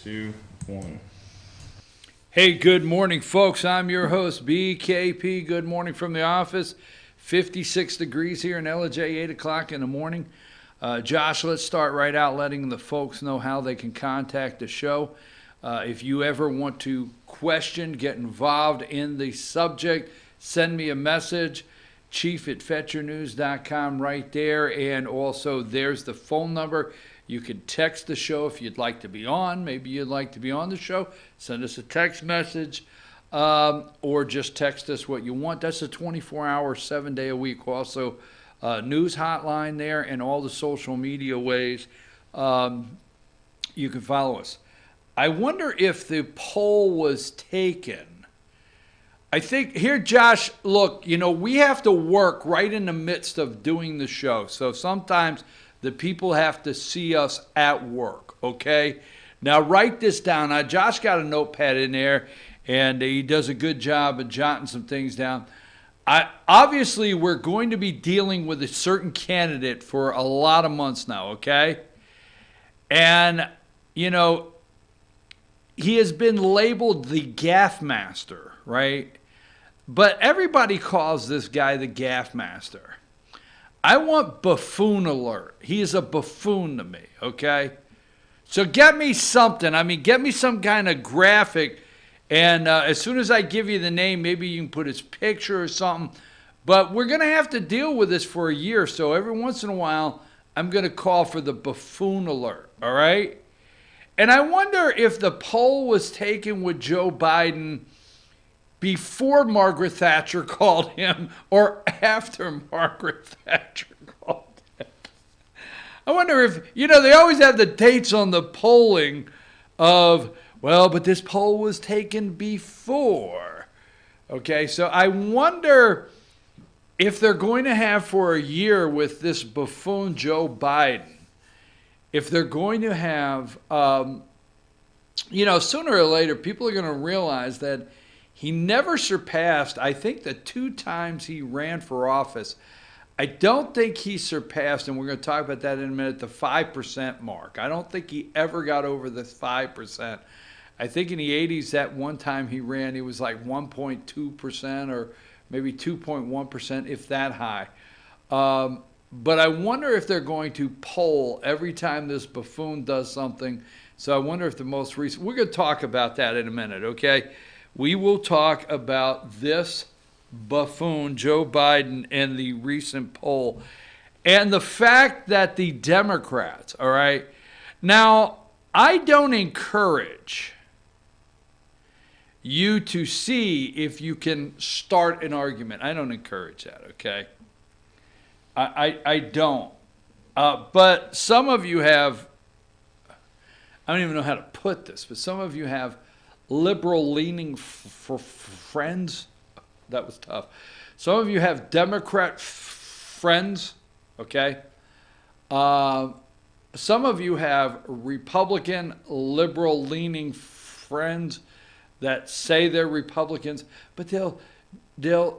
2, 1. Hey, good morning, folks. I'm your host, BKP. Good morning from the office. 56 degrees here in LJ, 8 o'clock in the morning. Josh, let's start right out letting the folks know how they can contact the show. If you ever want to question, get involved in the subject, send me a message, chief@fetchernews.com right there. And also there's the phone number. You can text the show if you'd like to be on. Maybe you'd like to be on the show. Send us a text message or just text us what you want. That's a 24-hour, 7-day-a-week also news hotline there, and all the social media ways you can follow us. I wonder if the poll was taken. I think, here, Josh, look, we have to work right in the midst of doing the show. So sometimes the people have to see us at work, okay? Now, write this down. Now, Josh got a notepad in there, and he does a good job of jotting some things down. Obviously, we're going to be dealing with a certain candidate for a lot of months now, okay? And, he has been labeled the gaffe master, right? But everybody calls this guy the gaffe master. I want buffoon alert. He is a buffoon to me, okay? So get me something. Get me some kind of graphic. And as soon as I give you the name, maybe you can put his picture or something. But we're going to have to deal with this for a year. So every once in a while, I'm going to call for the buffoon alert, all right? And I wonder if the poll was taken with Joe Biden before Margaret Thatcher called him or after Margaret Thatcher called him. I wonder if, they always have the dates on the polling of, well, but this poll was taken before. Okay, so I wonder if they're going to have for a year with this buffoon Joe Biden, if they're going to have, sooner or later, people are going to realize that he never surpassed, I think the 2 times he ran for office, I don't think he surpassed, and we're going to talk about that in a minute, the 5% mark. I don't think he ever got over the 5%. I think in the 80s, that one time he ran, he was like 1.2% or maybe 2.1%, if that high. But I wonder if they're going to poll every time this buffoon does something. So I wonder if the most recent, we're going to talk about that in a minute, okay? We will talk about this buffoon, Joe Biden, and the recent poll. And the fact that the Democrats, all right? Now, I don't encourage you to see if you can start an argument. I don't encourage that, okay? I don't. But some of you have, I don't even know how to put this, but some of you have liberal-leaning friends. That was tough. Some of you have Democrat friends, okay? Some of you have Republican, liberal-leaning friends that say they're Republicans, but they'll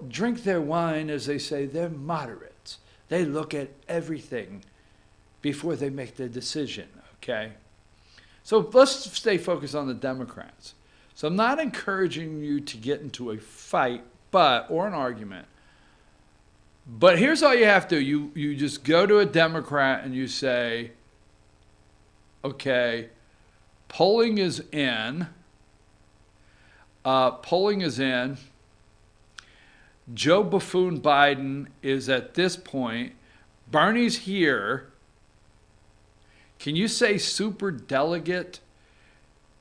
drink their wine, as they say, they're moderates. They look at everything before they make their decision, okay? So let's stay focused on the Democrats. So I'm not encouraging you to get into a fight, or an argument. But here's all you have to do. You just go to a Democrat and you say, okay, polling is in. Joe Buffoon Biden is at this point. Bernie's here. Can you say super delegate?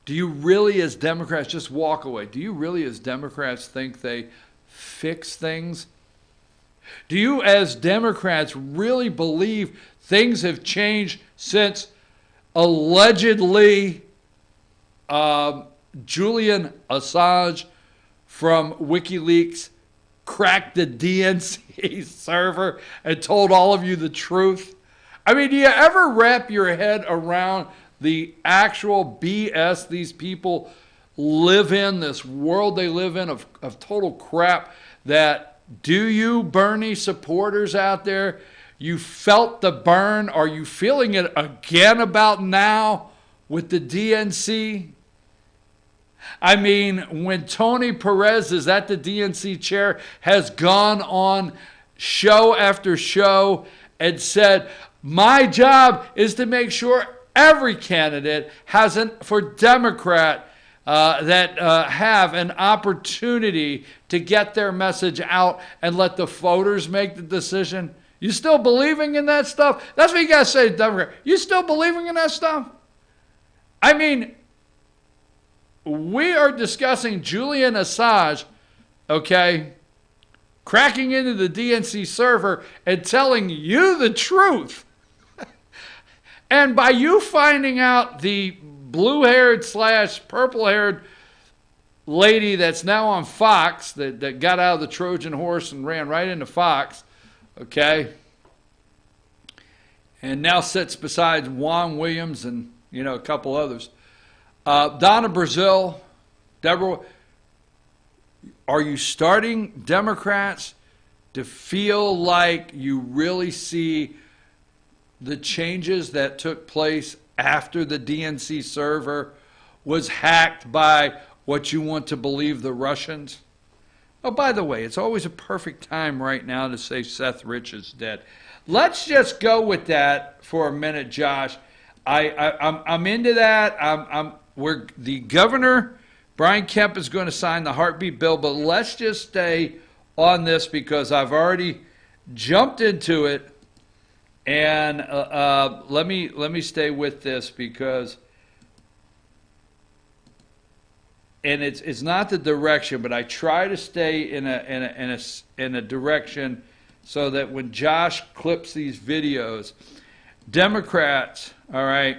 Do you really, as Democrats, just walk away? Do you really, as Democrats, think they fix things? Do you, as Democrats, really believe things have changed since allegedly Julian Assange from WikiLeaks cracked the DNC server and told all of you the truth? Do you ever wrap your head around the actual BS these people live in, this world they live in of total crap? That, do you, Bernie supporters out there, you felt the burn? Are you feeling it again about now with the DNC? I mean, when Tony Perez is at the DNC chair, has gone on show after show and said, my job is to make sure every candidate has for Democrat that have an opportunity to get their message out and let the voters make the decision. You still believing in that stuff? That's what you got to say to Democrat. You still believing in that stuff? I mean, we are discussing Julian Assange, okay, cracking into the DNC server and telling you the truth. And by you finding out the blue-haired / purple-haired lady that's now on Fox, that got out of the Trojan horse and ran right into Fox, okay, and now sits beside Juan Williams and, you know, a couple others. Donna Brazile, Deborah, are you starting Democrats to feel like you really see the changes that took place after the DNC server was hacked by what you want to believe the Russians? Oh, by the way, it's always a perfect time right now to say Seth Rich is dead. Let's just go with that for a minute, Josh. I'm into that. We're the governor, Brian Kemp, is going to sign the heartbeat bill, but let's just stay on this because I've already jumped into it, and let me stay with this because, and it's not the direction, but I try to stay in a direction so that when Josh clips these videos, Democrats, all right.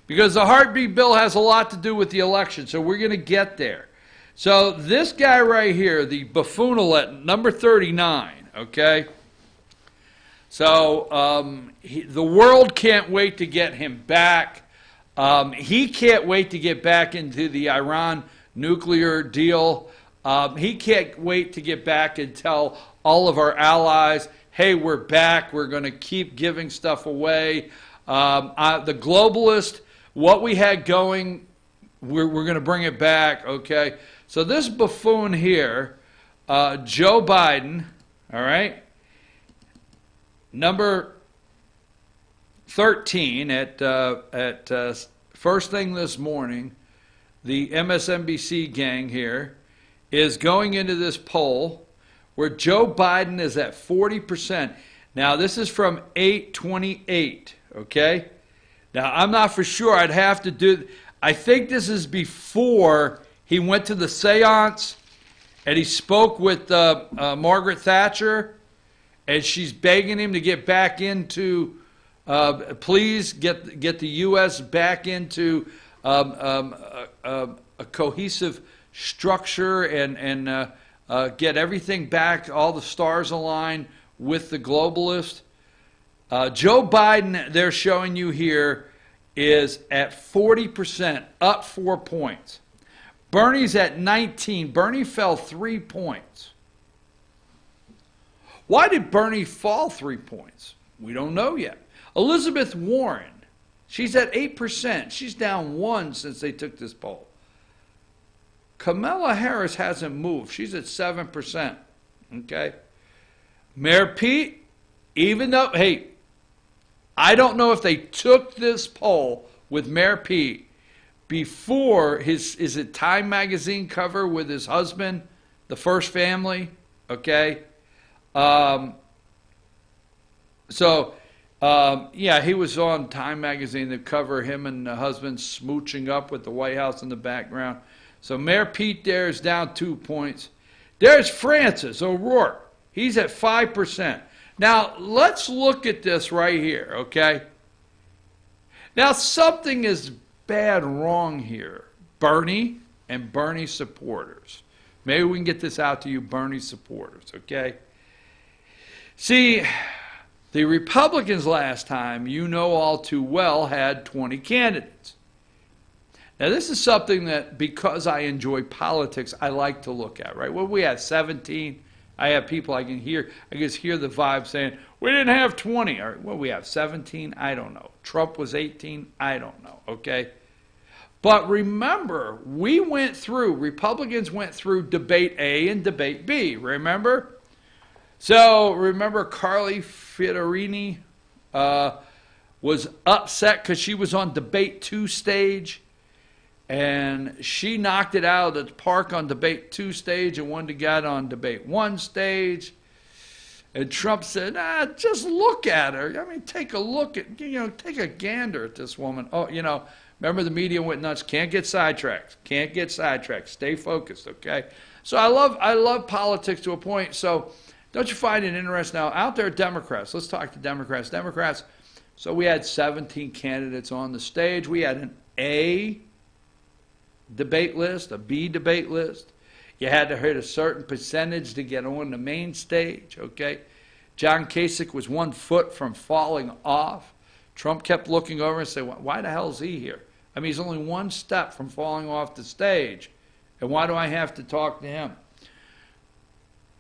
Because the heartbeat bill has a lot to do with the election, so we're going to get there. So this guy right here, the buffoonlet, number 39, okay? So the world can't wait to get him back. He can't wait to get back into the Iran nuclear deal. He can't wait to get back and tell all of our allies, hey, we're back. We're going to keep giving stuff away. The globalist, what we had going, we're going to bring it back, okay? So this buffoon here, Joe Biden, all right, number 13 at first thing this morning, the MSNBC gang here is going into this poll where Joe Biden is at 40%. Now, this is from 8/28, okay? Now, I'm not for sure. I'd have to do, I think this is before he went to the seance and he spoke with Margaret Thatcher, and she's begging him to get back into, please get the U.S. back into a cohesive structure and get everything back, all the stars aligned with the globalists. Joe Biden, they're showing you here, is at 40%, up 4 points. Bernie's at 19. Bernie fell 3 points. Why did Bernie fall 3 points? We don't know yet. Elizabeth Warren, she's at 8%. She's down 1 since they took this poll. Kamala Harris hasn't moved. She's at 7%. Okay? Mayor Pete, even though, hey, I don't know if they took this poll with Mayor Pete before his Time magazine cover with his husband, the first family, okay? Yeah, he was on Time magazine, the cover, him and the husband smooching up with the White House in the background. So Mayor Pete there is down 2 points. There's Francis O'Rourke. He's at 5%. Now, let's look at this right here, okay? Now, something is bad wrong here. Bernie and Bernie supporters. Maybe we can get this out to you, Bernie supporters, okay? See, the Republicans last time, you know all too well, had 20 candidates. Now, this is something that, because I enjoy politics, I like to look at, right? Well, we had 17. I have people I just hear the vibe saying, we didn't have 20. Or, well, we have 17. I don't know. Trump was 18. I don't know, okay? But remember, Republicans went through debate A and debate B, remember? So remember Carly Fiorina was upset because she was on debate 2 stage, and she knocked it out of the park on debate 2 stage and wanted to get on debate 1 stage. And Trump said, just look at her. I mean, take a look at, take a gander at this woman. Oh, remember the media went nuts. Can't get sidetracked. Can't get sidetracked. Stay focused, okay? So I love politics to a point. So don't you find it interesting? Now, out there, Democrats. Let's talk to Democrats. Democrats, so we had 17 candidates on the stage. We had an A debate list, a B debate list. You had to hit a certain percentage to get on the main stage, okay? John Kasich was 1 foot from falling off. Trump kept looking over and saying, why the hell is he here? I mean, he's only 1 step from falling off the stage. And why do I have to talk to him?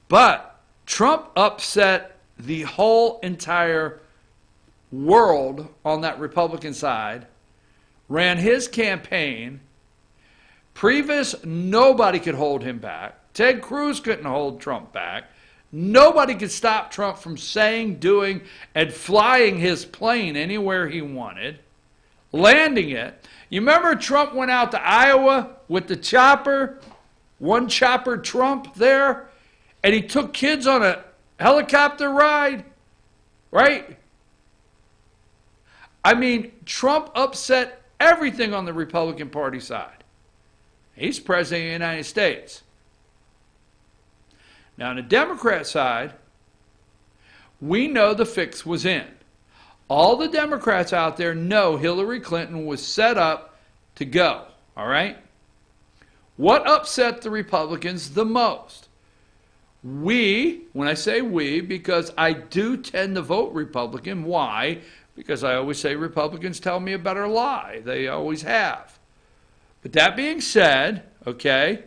But Trump upset the whole entire world on that Republican side, ran his campaign. Previous, nobody could hold him back. Ted Cruz couldn't hold Trump back. Nobody could stop Trump from saying, doing, and flying his plane anywhere he wanted, landing it. You remember Trump went out to Iowa with the chopper, 1 chopper Trump there, and he took kids on a helicopter ride, right? I mean, Trump upset everything on the Republican Party side. He's president of the United States. Now, on the Democrat side, we know the fix was in. All the Democrats out there know Hillary Clinton was set up to go, all right? What upset the Republicans the most? When I say we, because I do tend to vote Republican. Why? Because I always say Republicans tell me a better lie. They always have. But that being said, okay,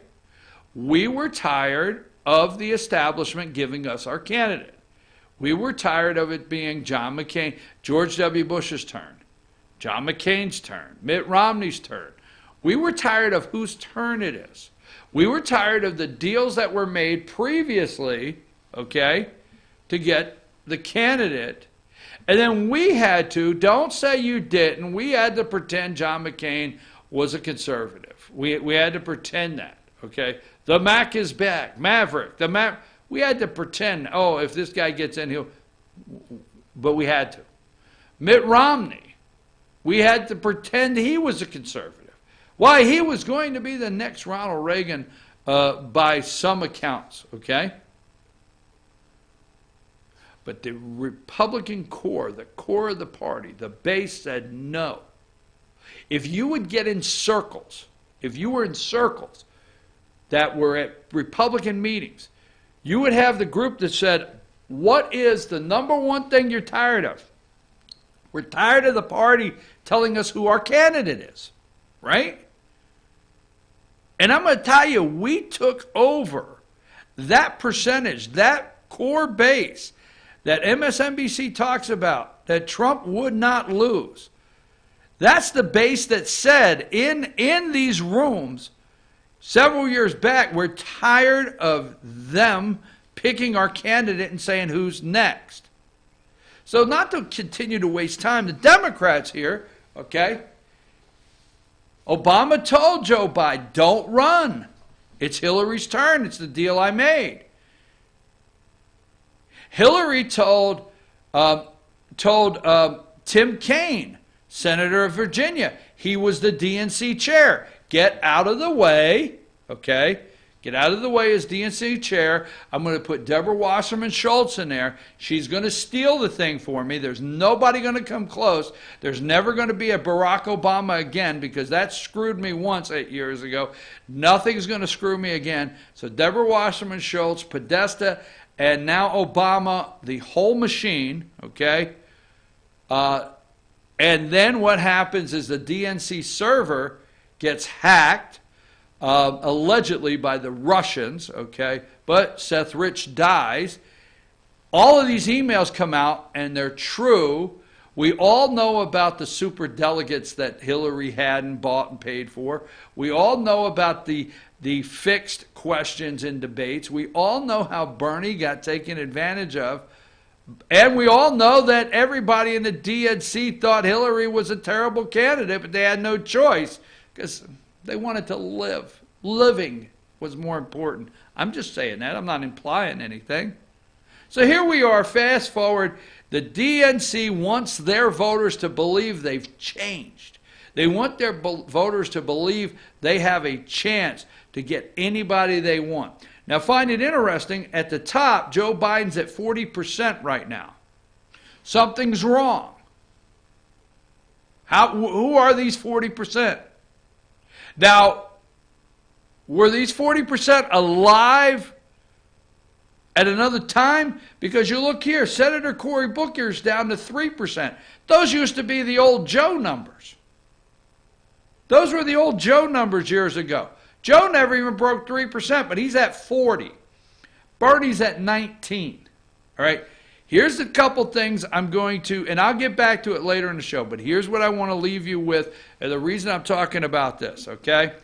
we were tired of the establishment giving us our candidate. We were tired of it being John McCain, George W. Bush's turn, John McCain's turn, Mitt Romney's turn. We were tired of whose turn it is. We were tired of the deals that were made previously, okay, to get the candidate. And then we had to, don't say you didn't, we had to pretend John McCain was a conservative. We had to pretend that, okay? The Mac is back, Maverick. We had to pretend, if this guy gets in, but we had to. Mitt Romney, we had to pretend he was a conservative. Why? He was going to be the next Ronald Reagan by some accounts, okay? But the Republican core, the core of the party, the base said no. If you would get in circles, if you were in circles that were at Republican meetings, you would have the group that said, what is the number 1 thing you're tired of? We're tired of the party telling us who our candidate is, right? And I'm going to tell you, we took over that percentage, that core base that MSNBC talks about, that Trump would not lose. That's the base that said in these rooms several years back, we're tired of them picking our candidate and saying who's next. So not to continue to waste time, the Democrats here, okay, Obama told Joe Biden, don't run. It's Hillary's turn. It's the deal I made. Hillary told Tim Kaine, Senator of Virginia, he was the DNC chair. Get out of the way, okay? Get out of the way as DNC chair. I'm going to put Deborah Wasserman Schultz in there. She's going to steal the thing for me. There's nobody going to come close. There's never going to be a Barack Obama again because that screwed me once 8 years ago. Nothing's going to screw me again. So Deborah Wasserman Schultz, Podesta, and now Obama, the whole machine, okay? And then what happens is the DNC server gets hacked, allegedly by the Russians, okay? But Seth Rich dies. All of these emails come out, and they're true, We all know about the super delegates that Hillary had and bought and paid for. We all know about the fixed questions in debates. We all know how Bernie got taken advantage of. And we all know that everybody in the DNC thought Hillary was a terrible candidate, but they had no choice because they wanted to live. Living was more important. I'm just saying that. I'm not implying anything. So here we are, fast forward. The DNC wants their voters to believe they've changed. They want their voters to believe they have a chance to get anybody they want. Now, find it interesting, at the top, Joe Biden's at 40% right now. Something's wrong. Who are these 40%? Now, were these 40% alive at another time? Because you look here, Senator Cory Booker's down to 3%. Those used to be the old Joe numbers. Those were the old Joe numbers years ago. Joe never even broke 3%, but he's at 40. Bernie's at 19. All right. Here's a couple things I'm going to, and I'll get back to it later in the show, but here's what I want to leave you with, and the reason I'm talking about this, okay?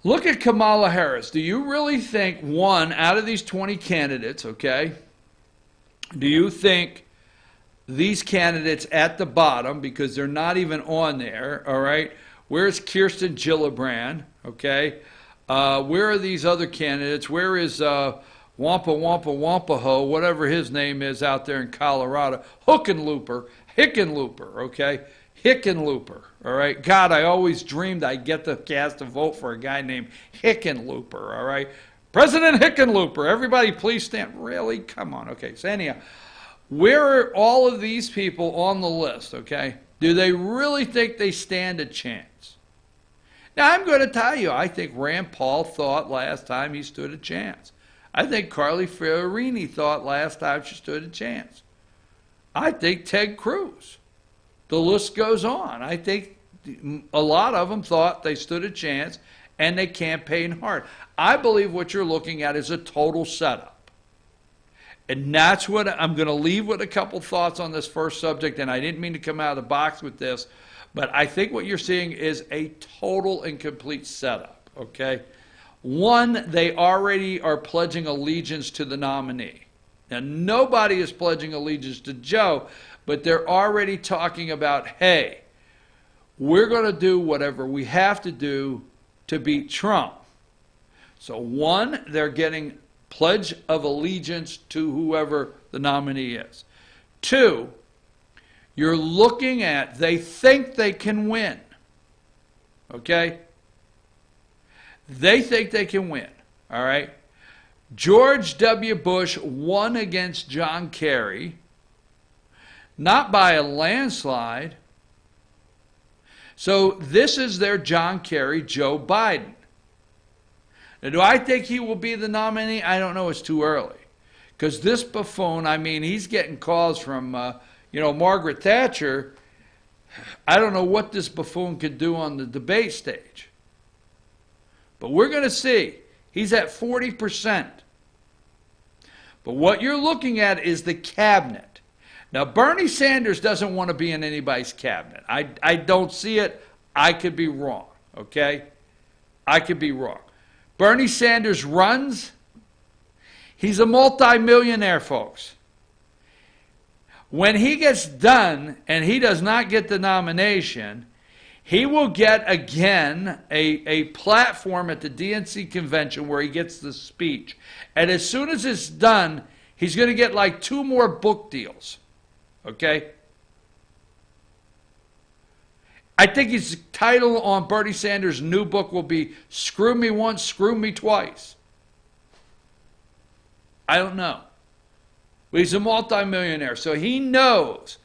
Look at Kamala Harris. Do you really think one out of these 20 candidates, okay, do you think these candidates at the bottom, because they're not even on there, all right, where's Kirsten Gillibrand, okay? Where are these other candidates? Where is Wampaho, whatever his name is out there in Colorado? Hickenlooper, okay? Hickenlooper, all right? God, I always dreamed I'd get to cast a vote for a guy named Hickenlooper, all right? President Hickenlooper, everybody please stand. Really? Come on, okay. So anyhow, where are all of these people on the list, okay? Do they really think they stand a chance? Now, I'm going to tell you, I think Rand Paul thought last time he stood a chance. I think Carly Fiorina thought last time she stood a chance. I think Ted Cruz. The list goes on. I think a lot of them thought they stood a chance, and they campaigned hard. I believe what you're looking at is a total setup. And that's what I'm going to leave with a couple thoughts on this first subject, and I didn't mean to come out of the box with this, but I think what you're seeing is a total and complete setup, okay? One, they already are pledging allegiance to the nominee. Now, nobody is pledging allegiance to Joe, but they're already talking about, hey, we're going to do whatever we have to do to beat Trump. So one, they're getting pledge of allegiance to whoever the nominee is. Two, you're looking at, they think they can win. Okay? They think they can win. All right? George W. Bush won against John Kerry, not by a landslide. So this is their John Kerry, Joe Biden. Now, do I think he will be the nominee? I don't know. It's too early. Because this buffoon, I mean, he's getting calls from, Margaret Thatcher. I don't know what this buffoon could do on the debate stage. But we're going to see. He's at 40%. But what you're looking at is the cabinet. Now, Bernie Sanders doesn't want to be in anybody's cabinet. I don't see it. I could be wrong, okay? I could be wrong. Bernie Sanders runs. He's a multimillionaire, folks. When he gets done and he does not get the nomination, he will get, again, a platform at the DNC convention where he gets the speech. And as soon as it's done, he's going to get like 2 more book deals. Okay? I think his title on Bernie Sanders' new book will be Screw Me Once, Screw Me Twice. I don't know. But he's a multimillionaire, so he knows.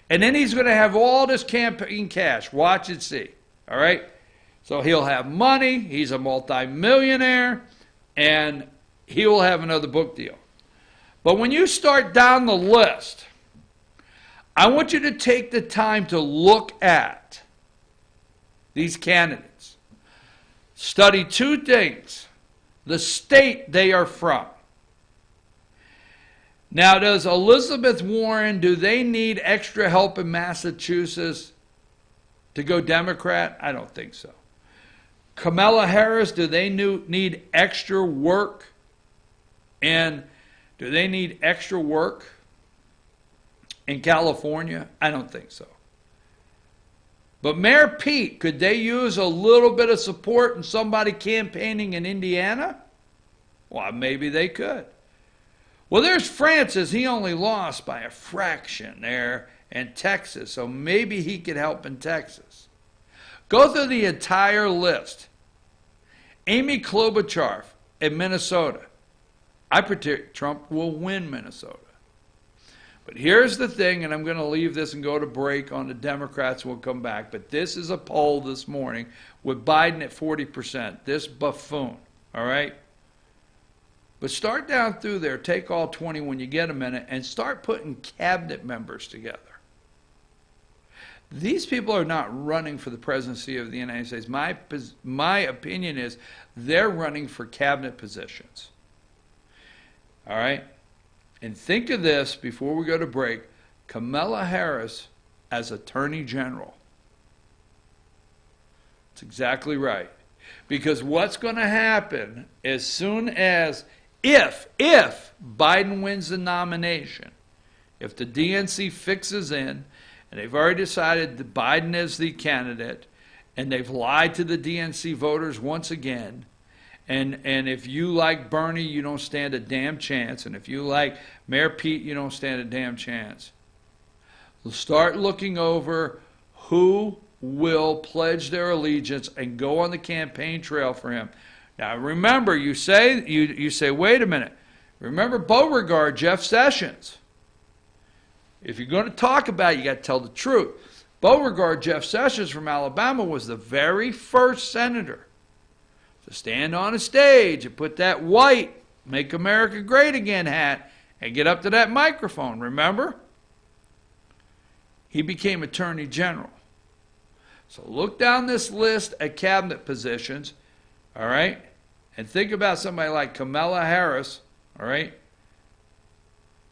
And then he's going to have all this campaign cash. Watch and see. All right? So he'll have money. He's a multimillionaire. And he will have another book deal. But when you start down the list, I want you to take the time to look at these candidates. Study 2 things. The state they are from. Now, does Elizabeth Warren, do they need extra help in Massachusetts to go Democrat? I don't think so. Kamala Harris, do they need extra work? And do they need extra work in California? I don't think so. But Mayor Pete, could they use a little bit of support in somebody campaigning in Indiana? Well, maybe they could. Well, there's Francis. He only lost by a fraction there in Texas, so maybe he could help in Texas. Go through the entire list. Amy Klobuchar in Minnesota. I predict Trump will win Minnesota. But here's the thing, and I'm going to leave this and go to break on the Democrats. We'll come back. But this is a poll this morning with Biden at 40%. This buffoon, all right? But start down through there. Take all 20 when you get a minute and start putting cabinet members together. These people are not running for the presidency of the United States. My opinion is they're running for cabinet positions. All right? And think of this before we go to break. Kamala Harris as Attorney General. That's exactly right. Because what's going to happen as soon as, if Biden wins the nomination, if the DNC fixes in, and they've already decided that Biden is the candidate, and they've lied to the DNC voters once again, and if you like Bernie, you don't stand a damn chance, and if you like Mayor Pete, you don't stand a damn chance. We'll start looking over who will pledge their allegiance and go on the campaign trail for him. Now remember, you say, wait a minute. Remember Beauregard, Jeff Sessions. If you're going to talk about it, you got to tell the truth. Beauregard, Jeff Sessions from Alabama, was the very first senator to stand on a stage and put that white "Make America Great Again" hat and get up to that microphone. Remember? He became Attorney General. So look down this list of cabinet positions, all right? And think about somebody like Kamala Harris, all right?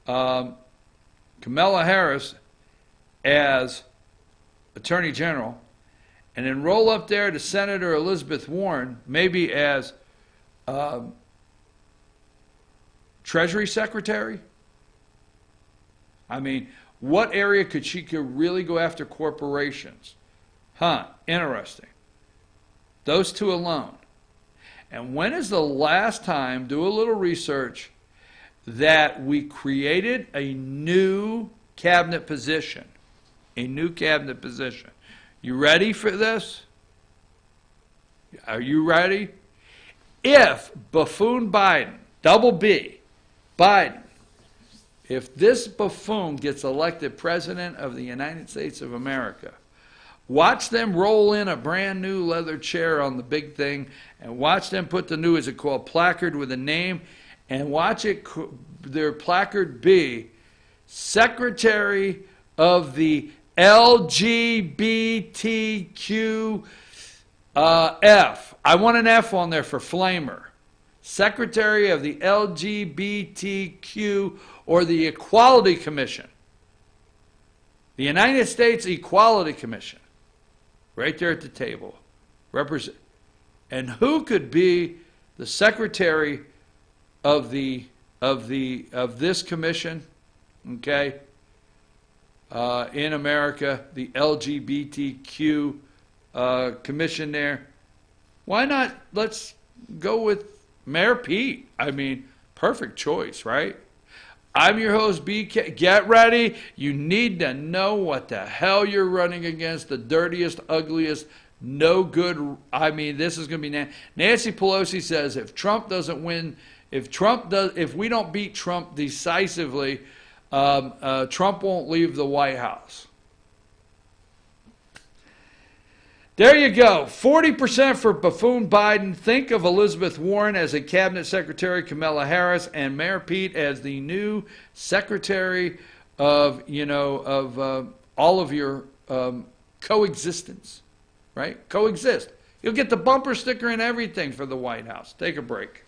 Kamala Harris as Attorney General, and then roll up there to Senator Elizabeth Warren, maybe as Treasury Secretary. I mean, what area could she really go after corporations? Huh, interesting. Those two alone. And when is the last time, do a little research, that we created a new cabinet position? A new cabinet position. You ready for this? Are you ready? If buffoon Biden, double B, Biden, if this buffoon gets elected President of the United States of America, watch them roll in a brand new leather chair on the big thing, and watch them put the new, is it called, placard with a name, and watch it, their placard be Secretary of the LGBTQ F. I want an F on there for Flamer. Secretary of the LGBTQ, or the Equality Commission. The United States Equality Commission. Right there at the table. Represent. And who could be the secretary of this commission? Okay. In America, the LGBTQ commission there. Why not? Let's go with Mayor Pete. I mean, perfect choice, right? I'm your host, BK. Get ready. You need to know what the hell you're running against. The dirtiest, ugliest, no good. I mean, this is going to be Nancy Pelosi says if Trump doesn't win, if we don't beat Trump decisively, Trump won't leave the White House. There you go. 40% for buffoon Biden. Think of Elizabeth Warren as a cabinet secretary, Kamala Harris, and Mayor Pete as the new secretary of, all of your coexistence, right? Coexist. You'll get the bumper sticker and everything for the White House. Take a break.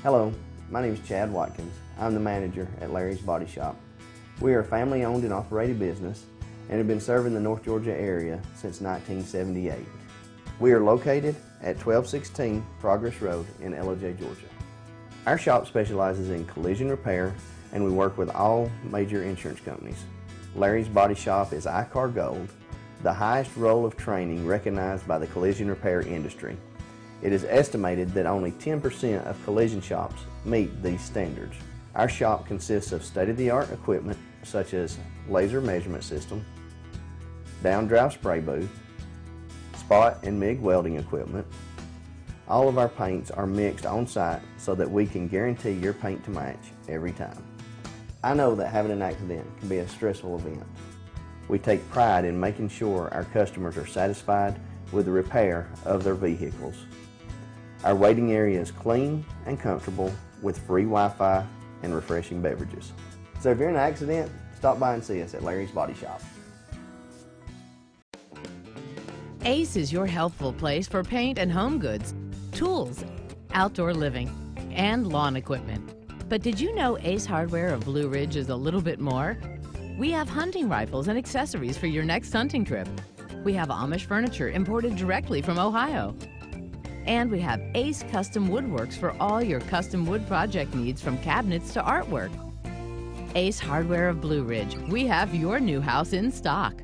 Hello, my name is Chad Watkins. I'm the manager at Larry's Body Shop. We are a family-owned and operated business and have been serving the North Georgia area since 1978. We are located at 1216 Progress Road in LJ, Georgia. Our shop specializes in collision repair and we work with all major insurance companies. Larry's Body Shop is ICAR Gold, the highest role of training recognized by the collision repair industry. It is estimated that only 10% of collision shops meet these standards. Our shop consists of state-of-the-art equipment such as laser measurement system, down-drive spray booth, spot and MIG welding equipment. All of our paints are mixed on site so that we can guarantee your paint to match every time. I know that having an accident can be a stressful event. We take pride in making sure our customers are satisfied with the repair of their vehicles. Our waiting area is clean and comfortable with free Wi-Fi and refreshing beverages. So if you're in an accident, stop by and see us at Larry's Body Shop. Ace is your healthful place for paint and home goods, tools, outdoor living, and lawn equipment. But did you know Ace Hardware of Blue Ridge is a little bit more? We have hunting rifles and accessories for your next hunting trip. We have Amish furniture imported directly from Ohio. And we have Ace Custom Woodworks for all your custom wood project needs from cabinets to artwork. Ace Hardware of Blue Ridge, we have your new house in stock.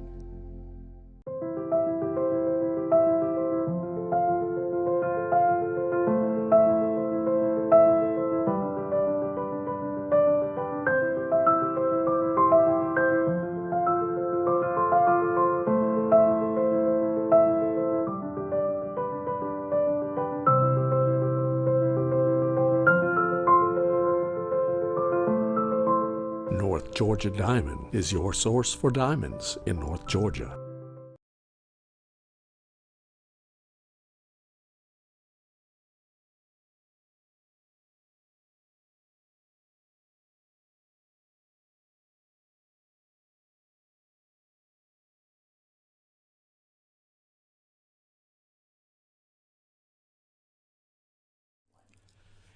North Georgia Diamond is your source for diamonds in North Georgia.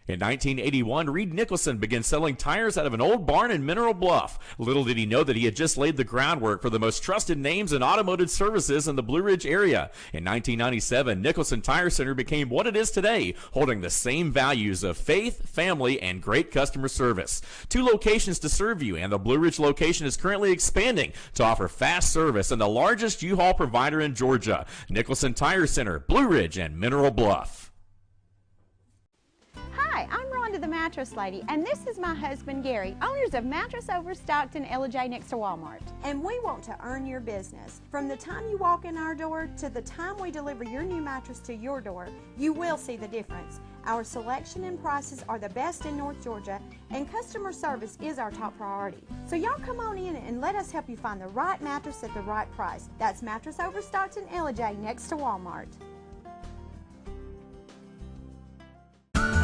In 1981, Reed Nicholson began selling tires out of an old barn in Mineral Bluff. Little did he know that he had just laid the groundwork for the most trusted names in automotive services in the Blue Ridge area. In 1997, Nicholson Tire Center became what it is today, holding the same values of faith, family, and great customer service. 2 locations to serve you, and the Blue Ridge location is currently expanding to offer fast service and the largest U-Haul provider in Georgia. Nicholson Tire Center, Blue Ridge, and Mineral Bluff. Hi, I'm Rhonda the Mattress Lady, and this is my husband Gary, owners of Mattress Overstocked in LJ next to Walmart. And we want to earn your business. From the time you walk in our door to the time we deliver your new mattress to your door, you will see the difference. Our selection and prices are the best in North Georgia, and customer service is our top priority. So y'all come on in and let us help you find the right mattress at the right price. That's Mattress Overstocked in LJ next to Walmart.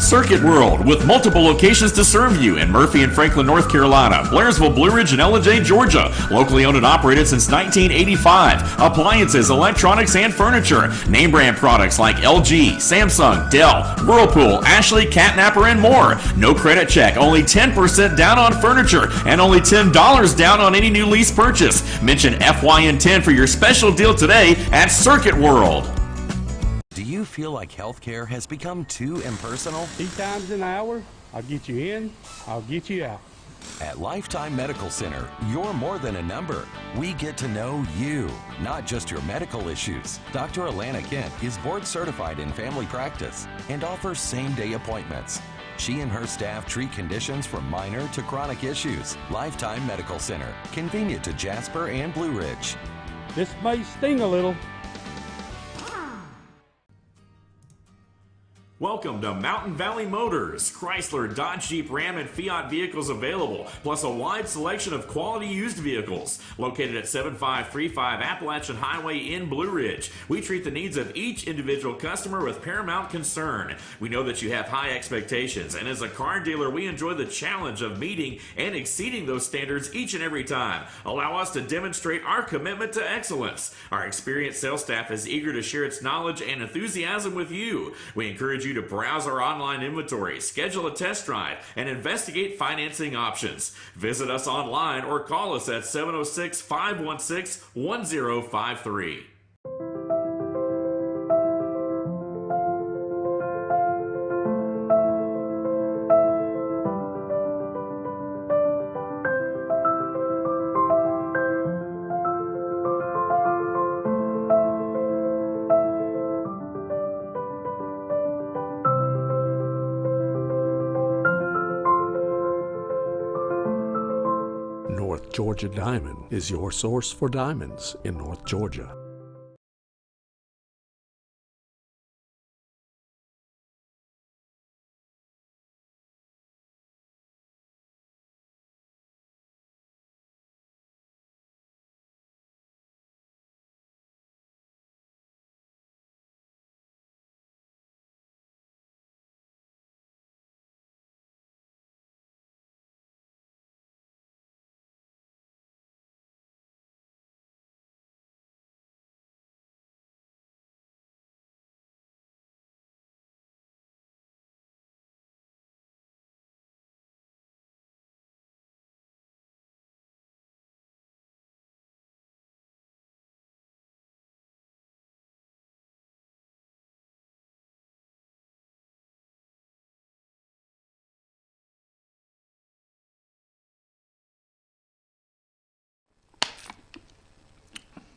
Circuit World, with multiple locations to serve you in Murphy and Franklin, North Carolina, Blairsville, Blue Ridge, and LJ, Georgia. Locally owned and operated since 1985. Appliances, electronics, and furniture. Name brand products like LG, Samsung, Dell, Whirlpool, Ashley, Catnapper, and more. No credit check, only 10% down on furniture, and only $10 down on any new lease purchase. Mention FYN10 for your special deal today at Circuit World. Do you feel like healthcare has become too impersonal? 3 times an hour, I'll get you in, I'll get you out. At Lifetime Medical Center, you're more than a number. We get to know you, not just your medical issues. Dr. Alana Kent is board certified in family practice and offers same-day appointments. She and her staff treat conditions from minor to chronic issues. Lifetime Medical Center, convenient to Jasper and Blue Ridge. This may sting a little. Welcome to Mountain Valley Motors. Chrysler, Dodge, Jeep, Ram, and Fiat vehicles available, plus a wide selection of quality used vehicles. Located at 7535 Appalachian Highway in Blue Ridge, we treat the needs of each individual customer with paramount concern. We know that you have high expectations, and as a car dealer, we enjoy the challenge of meeting and exceeding those standards each and every time. Allow us to demonstrate our commitment to excellence. Our experienced sales staff is eager to share its knowledge and enthusiasm with you. We encourage you you to browse our online inventory, schedule a test drive, and investigate financing options. Visit us online or call us at 706-516-1053. North Georgia Diamond is your source for diamonds in North Georgia.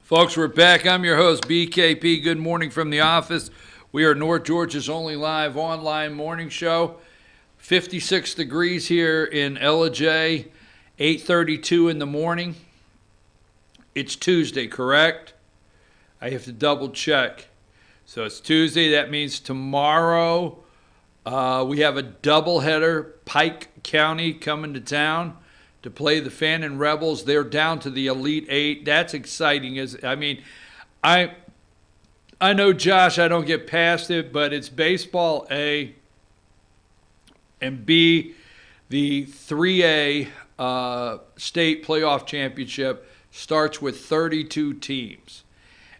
Folks, we're back. I'm your host, BKP. Good morning from the office. We are North Georgia's only live online morning show. 56 degrees here in LJ, 8:32 in the morning. It's Tuesday, correct? I have to double check. So it's Tuesday. That means tomorrow we have a doubleheader. Pike County coming to town to play the Fannin Rebels. They're down to the Elite Eight. That's exciting. I know, Josh, I don't get past it, but it's baseball A, and B, the 3A state playoff championship starts with 32 teams.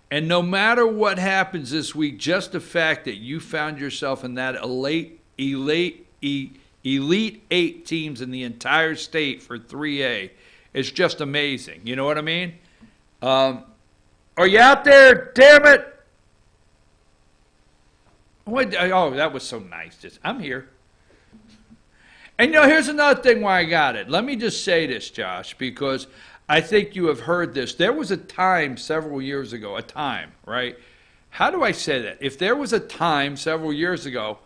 And no matter what happens this week, just the fact that you found yourself in that elite 8 teams in the entire state for 3A is just amazing. You know what I mean? Are you out there? Damn it! Oh, that was so nice. I'm here. And here's another thing why I got it. Let me just say this, Josh, because I think you have heard this. There was a time several years ago, right? How do I say that? If there was a time several years ago,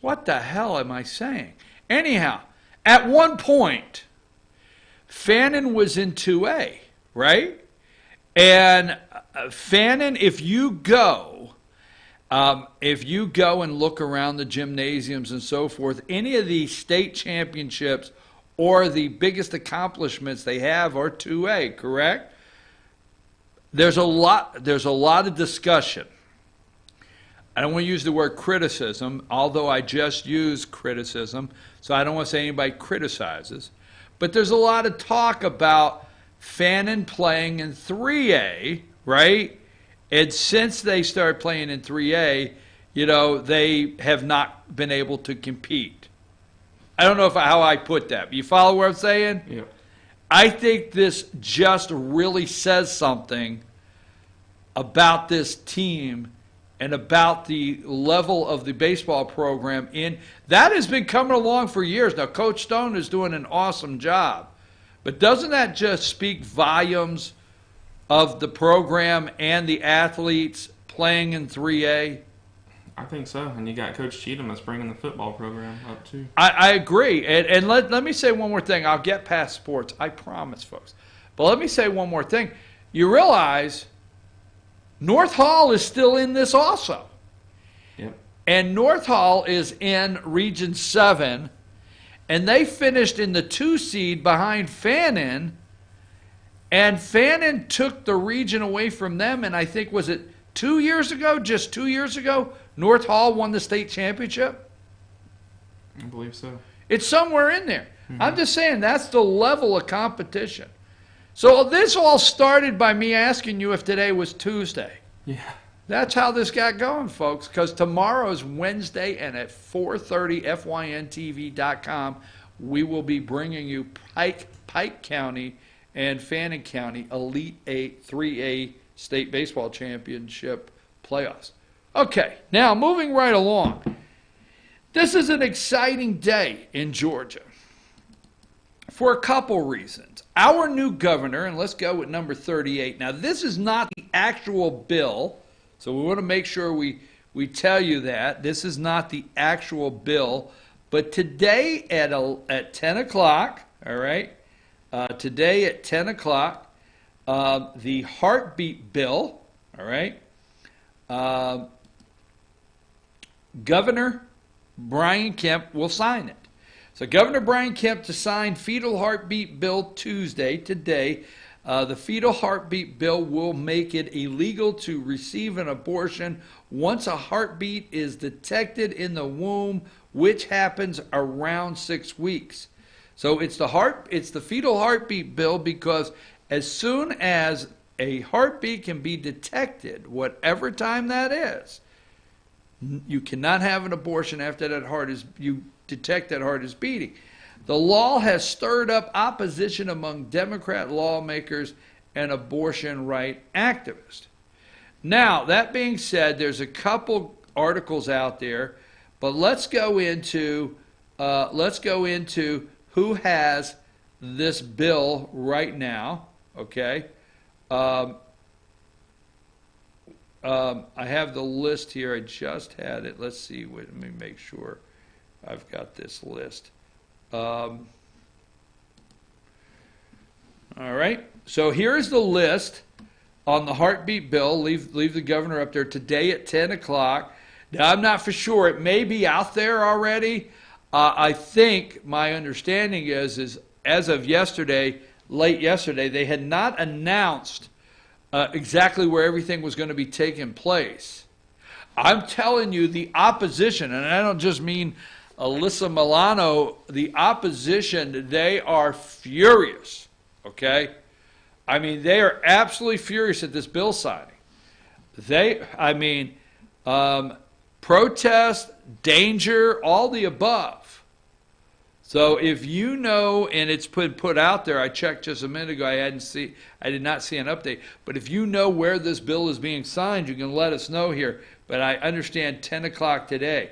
what the hell am I saying? Anyhow, at one point, Fannin was in 2A, right? And Fannin, if you go and look around the gymnasiums and so forth, any of the state championships or the biggest accomplishments they have are 2A, correct? There's a lot of discussion. I don't want to use the word criticism, although I just used criticism, so I don't want to say anybody criticizes. But there's a lot of talk about Fannin playing in 3A, right? And since they started playing in 3A, they have not been able to compete. I don't know how I put that. You follow what I'm saying? Yeah. I think this just really says something about this team and about the level of the baseball program that has been coming along for years. Now, Coach Stone is doing an awesome job. But doesn't that just speak volumes of the program and the athletes playing in 3A? I think so. And you got Coach Cheatham that's bringing the football program up, too. I agree. And let me say one more thing. I'll get past sports. I promise, folks. But let me say one more thing. You realize North Hall is still in this also. Yep. And North Hall is in Region 7, and they finished in the 2 seed behind Fannin, and Fannin took the region away from them, and I think, was it 2 years ago, just 2 years ago, North Hall won the state championship? I believe so. It's somewhere in there. Mm-hmm. I'm just saying that's the level of competition. So this all started by me asking you if today was Tuesday. Yeah. That's how this got going, folks, because tomorrow's Wednesday, and at 4:30, FYNTV.com, we will be bringing you Pike County and Fannin County Elite 8 3A State Baseball Championship playoffs. Okay, now moving right along. This is an exciting day in Georgia for a couple reasons. Our new governor, and let's go with number 38. Now, this is not the actual bill, so we want to make sure we tell you that. This is not the actual bill, but today at 10 o'clock, all right, today at 10 o'clock, the heartbeat bill, all right, Governor Brian Kemp will sign it. So Governor Brian Kemp to sign fetal heartbeat bill Tuesday, today. The fetal heartbeat bill will make it illegal to receive an abortion once a heartbeat is detected in the womb, which happens around 6 weeks. So it's the fetal heartbeat bill because as soon as a heartbeat can be detected, whatever time that is, you cannot have an abortion after you detect that heart is beating. The law has stirred up opposition among Democrat lawmakers and abortion right activists. Now, that being said, there's a couple articles out there, but let's go into who has this bill right now. Okay. I have the list here. I just had it. Let's see. Let me make sure I've got this list. All right. So here's the list on the heartbeat bill. Leave the governor up there today at 10 o'clock. Now, I'm not for sure. It may be out there already. I think my understanding is as of yesterday, late yesterday, they had not announced exactly where everything was going to be taking place. I'm telling you, the opposition, and I don't just mean Alyssa Milano, the opposition, they are furious, okay? I mean, they are absolutely furious at this bill signing. Protest, danger, all the above. So if you know, and it's put out there, I checked just a minute ago, I did not see an update, but if you know where this bill is being signed, you can let us know here. But I understand 10 o'clock today.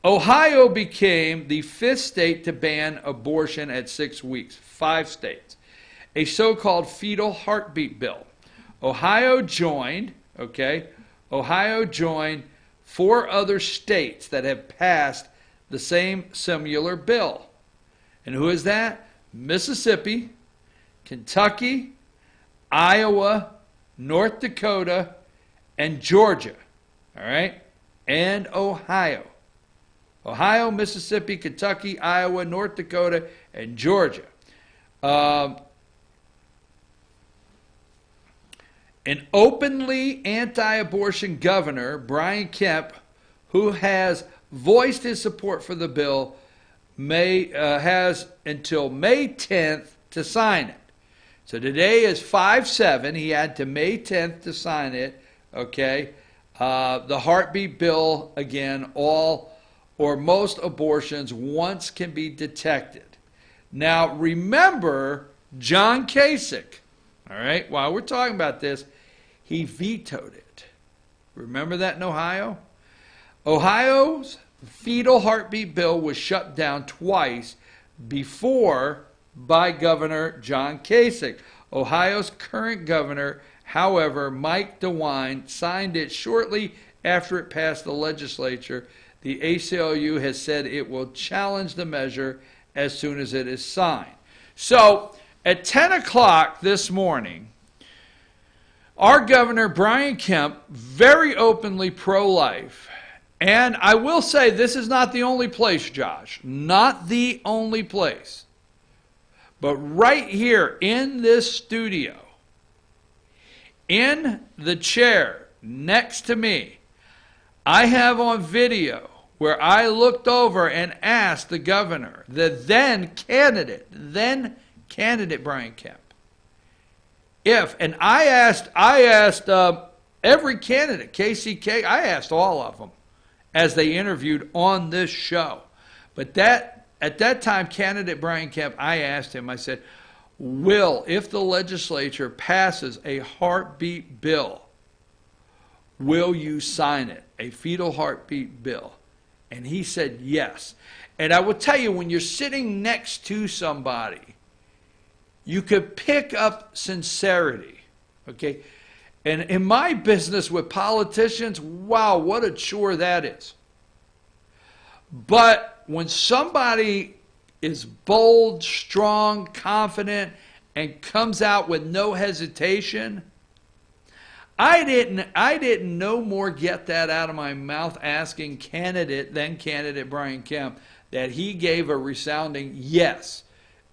Ohio became the 5th state to ban abortion at 6 weeks. 5 states. A so-called fetal heartbeat bill. Ohio joined 4 other states that have passed the same similar bill. And who is that? Mississippi, Kentucky, Iowa, North Dakota, and Georgia. All right? And Ohio. Ohio, Mississippi, Kentucky, Iowa, North Dakota, and Georgia. An openly anti-abortion governor, Brian Kemp, who has voiced his support for the bill, has until May 10th to sign it. So today is 5/7. He had to May 10th to sign it. Okay. The heartbeat bill, again, all or most abortions once can be detected. Now, remember John Kasich, all right, while we're talking about this, he vetoed it. Remember that in Ohio? Ohio's fetal heartbeat bill was shut down twice before by Governor John Kasich. Ohio's current governor, however, Mike DeWine, signed it shortly after it passed the legislature. The ACLU has said it will challenge the measure as soon as it is signed. So, at 10 o'clock this morning, our governor, Brian Kemp, very openly pro-life. And I will say this is not the only place, Josh. Not the only place. But right here in this studio, in the chair next to me, I have on video where I looked over and asked the governor, the then candidate Brian Kemp, and I asked every candidate, KCK, I asked all of them as they interviewed on this show. But at that time, candidate Brian Kemp, I asked him, I said, if the legislature passes a heartbeat bill, will you sign it? A fetal heartbeat bill? And he said yes. And I will tell you, when you're sitting next to somebody, you could pick up sincerity, okay? And in my business with politicians, wow, what a chore that is. But when somebody is bold, strong, confident, and comes out with no hesitation, I didn't no more get that out of my mouth asking candidate Brian Kemp that he gave a resounding yes.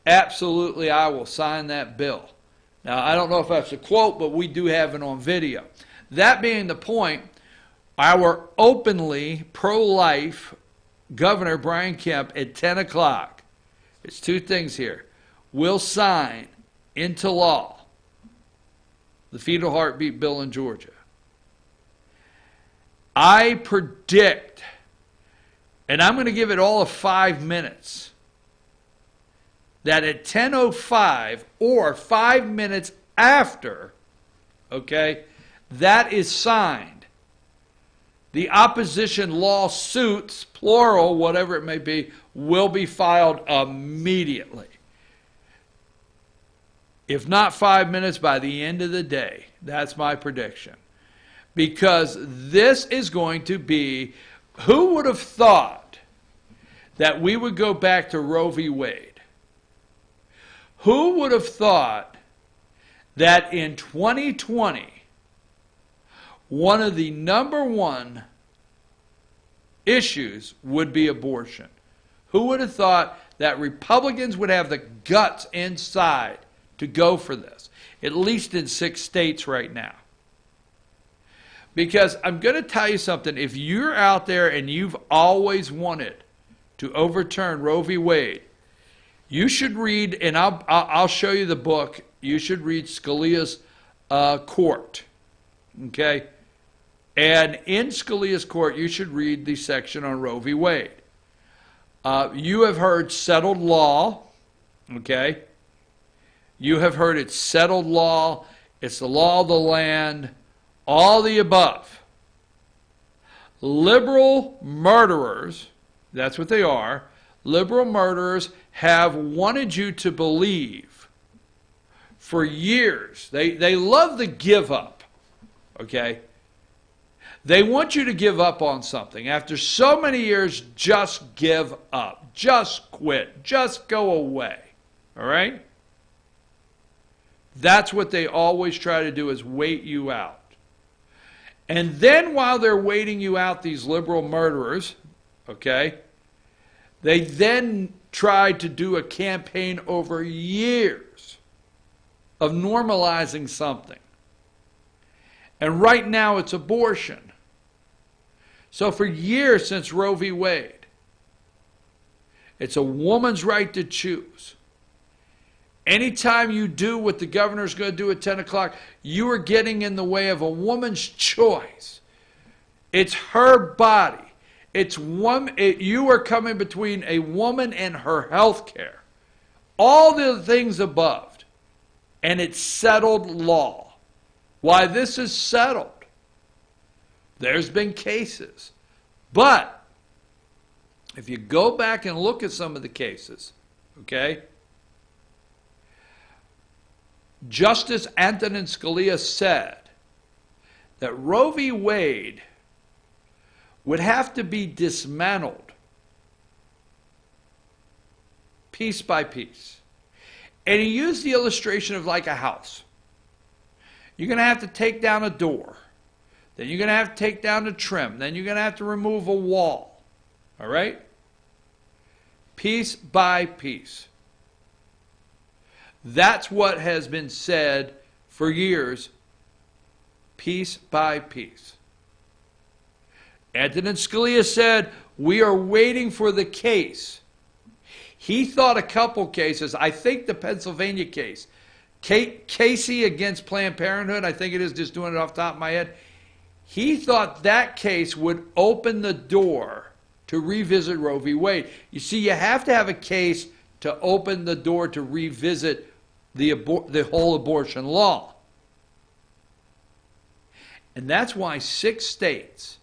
Absolutely, I will sign that bill. Now, I don't know if that's a quote, but we do have it on video. That being the point, our openly pro-life Governor Brian Kemp at 10 o'clock, it's two things here, will sign into law the fetal heartbeat bill in Georgia. I predict, and I'm going to give it all of 5 minutes, that at 10:05 or 5 minutes after, okay, that is signed, the opposition lawsuits, plural, whatever it may be, will be filed immediately. If not 5 minutes, by the end of the day. That's my prediction. Because this is going to be, who would have thought that we would go back to Roe v. Wade? Who would have thought that in 2020, one of the number one issues would be abortion? Who would have thought that Republicans would have the guts inside to go for this, at least in 6 states right now? Because I'm going to tell you something, if you're out there and you've always wanted to overturn Roe v. Wade, you should read, and I'll show you the book, you should read Scalia's Court, okay? And in Scalia's Court, you should read the section on Roe v. Wade. You have heard settled law, okay? You have heard it's settled law, it's the law of the land, all the above. Liberal murderers, that's what they are, liberal murderers have wanted you to believe for years. They love the give up, okay? They want you to give up on something. After so many years, just give up. Just quit. Just go away. All right? That's what they always try to do, is wait you out. And then while they're waiting you out, these liberal murderers, okay, they then tried to do a campaign over years of normalizing something. And right now it's abortion. So for years since Roe v. Wade, it's a woman's right to choose. Anytime you do what the governor's going to do at 10 o'clock, you are getting in the way of a woman's choice. It's her body. You are coming between a woman and her health care. All the things above. And it's settled law. Why this is settled? There's been cases. But if you go back and look at some of the cases, okay, Justice Antonin Scalia said that Roe v. Wade would have to be dismantled piece by piece. And he used the illustration of like a house. You're going to have to take down a door. Then you're going to have to take down the trim. Then you're going to have to remove a wall. All right? Piece by piece. That's what has been said for years, piece by piece. Antonin Scalia said, we are waiting for the case. He thought a couple cases, I think the Pennsylvania case, Casey against Planned Parenthood, I think it is, just doing it off the top of my head, He thought that case would open the door to revisit Roe v. Wade. You see, you have to have a case to open the door to revisit the whole abortion law. And that's why 6 states,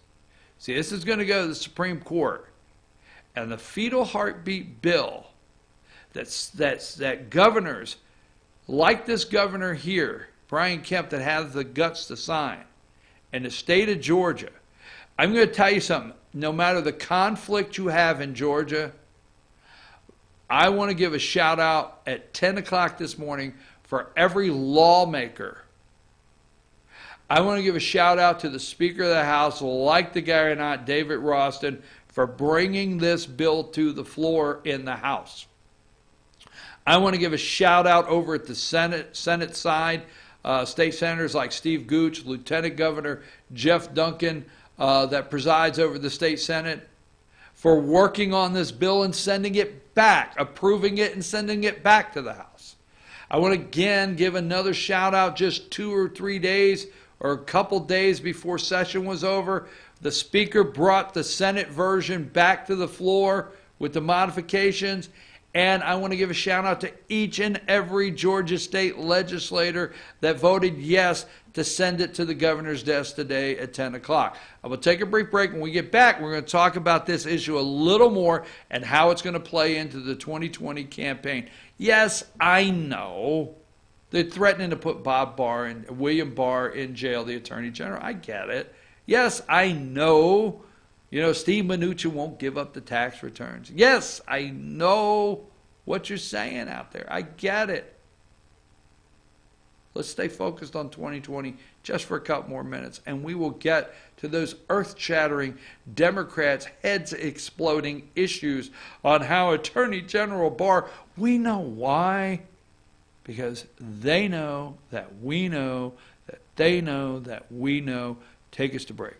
see, this is going to go to the Supreme Court, and the fetal heartbeat bill that governors, like this governor here, Brian Kemp, that has the guts to sign, and the state of Georgia. I'm going to tell you something. No matter the conflict you have in Georgia, I want to give a shout out at 10 o'clock this morning for every lawmaker. I want to give a shout out to the Speaker of the House, like the guy or not, David Ralston, for bringing this bill to the floor in the House. I want to give a shout out over at the Senate side, state senators like Steve Gooch, Lieutenant Governor Jeff Duncan, that presides over the state Senate, for working on this bill and sending it back, approving it and sending it back to the House. I want to again give another shout out just 2 or 3 days or a couple days before session was over. The Speaker brought the Senate version back to the floor with the modifications. And I want to give a shout out to each and every Georgia state legislator that voted yes to send it to the governor's desk today at 10 o'clock. I will take a brief break. When we get back, we're going to talk about this issue a little more and how it's going to play into the 2020 campaign. Yes, I know they're threatening to put William Barr in jail, the Attorney General. I get it. Yes, I know. Steve Mnuchin won't give up the tax returns. Yes, I know what you're saying out there. I get it. Let's stay focused on 2020 just for a couple more minutes, and we will get to those earth-shattering Democrats' heads exploding issues on how Attorney General Barr, we know why. Because they know that we know that they know that we know. Take us to break.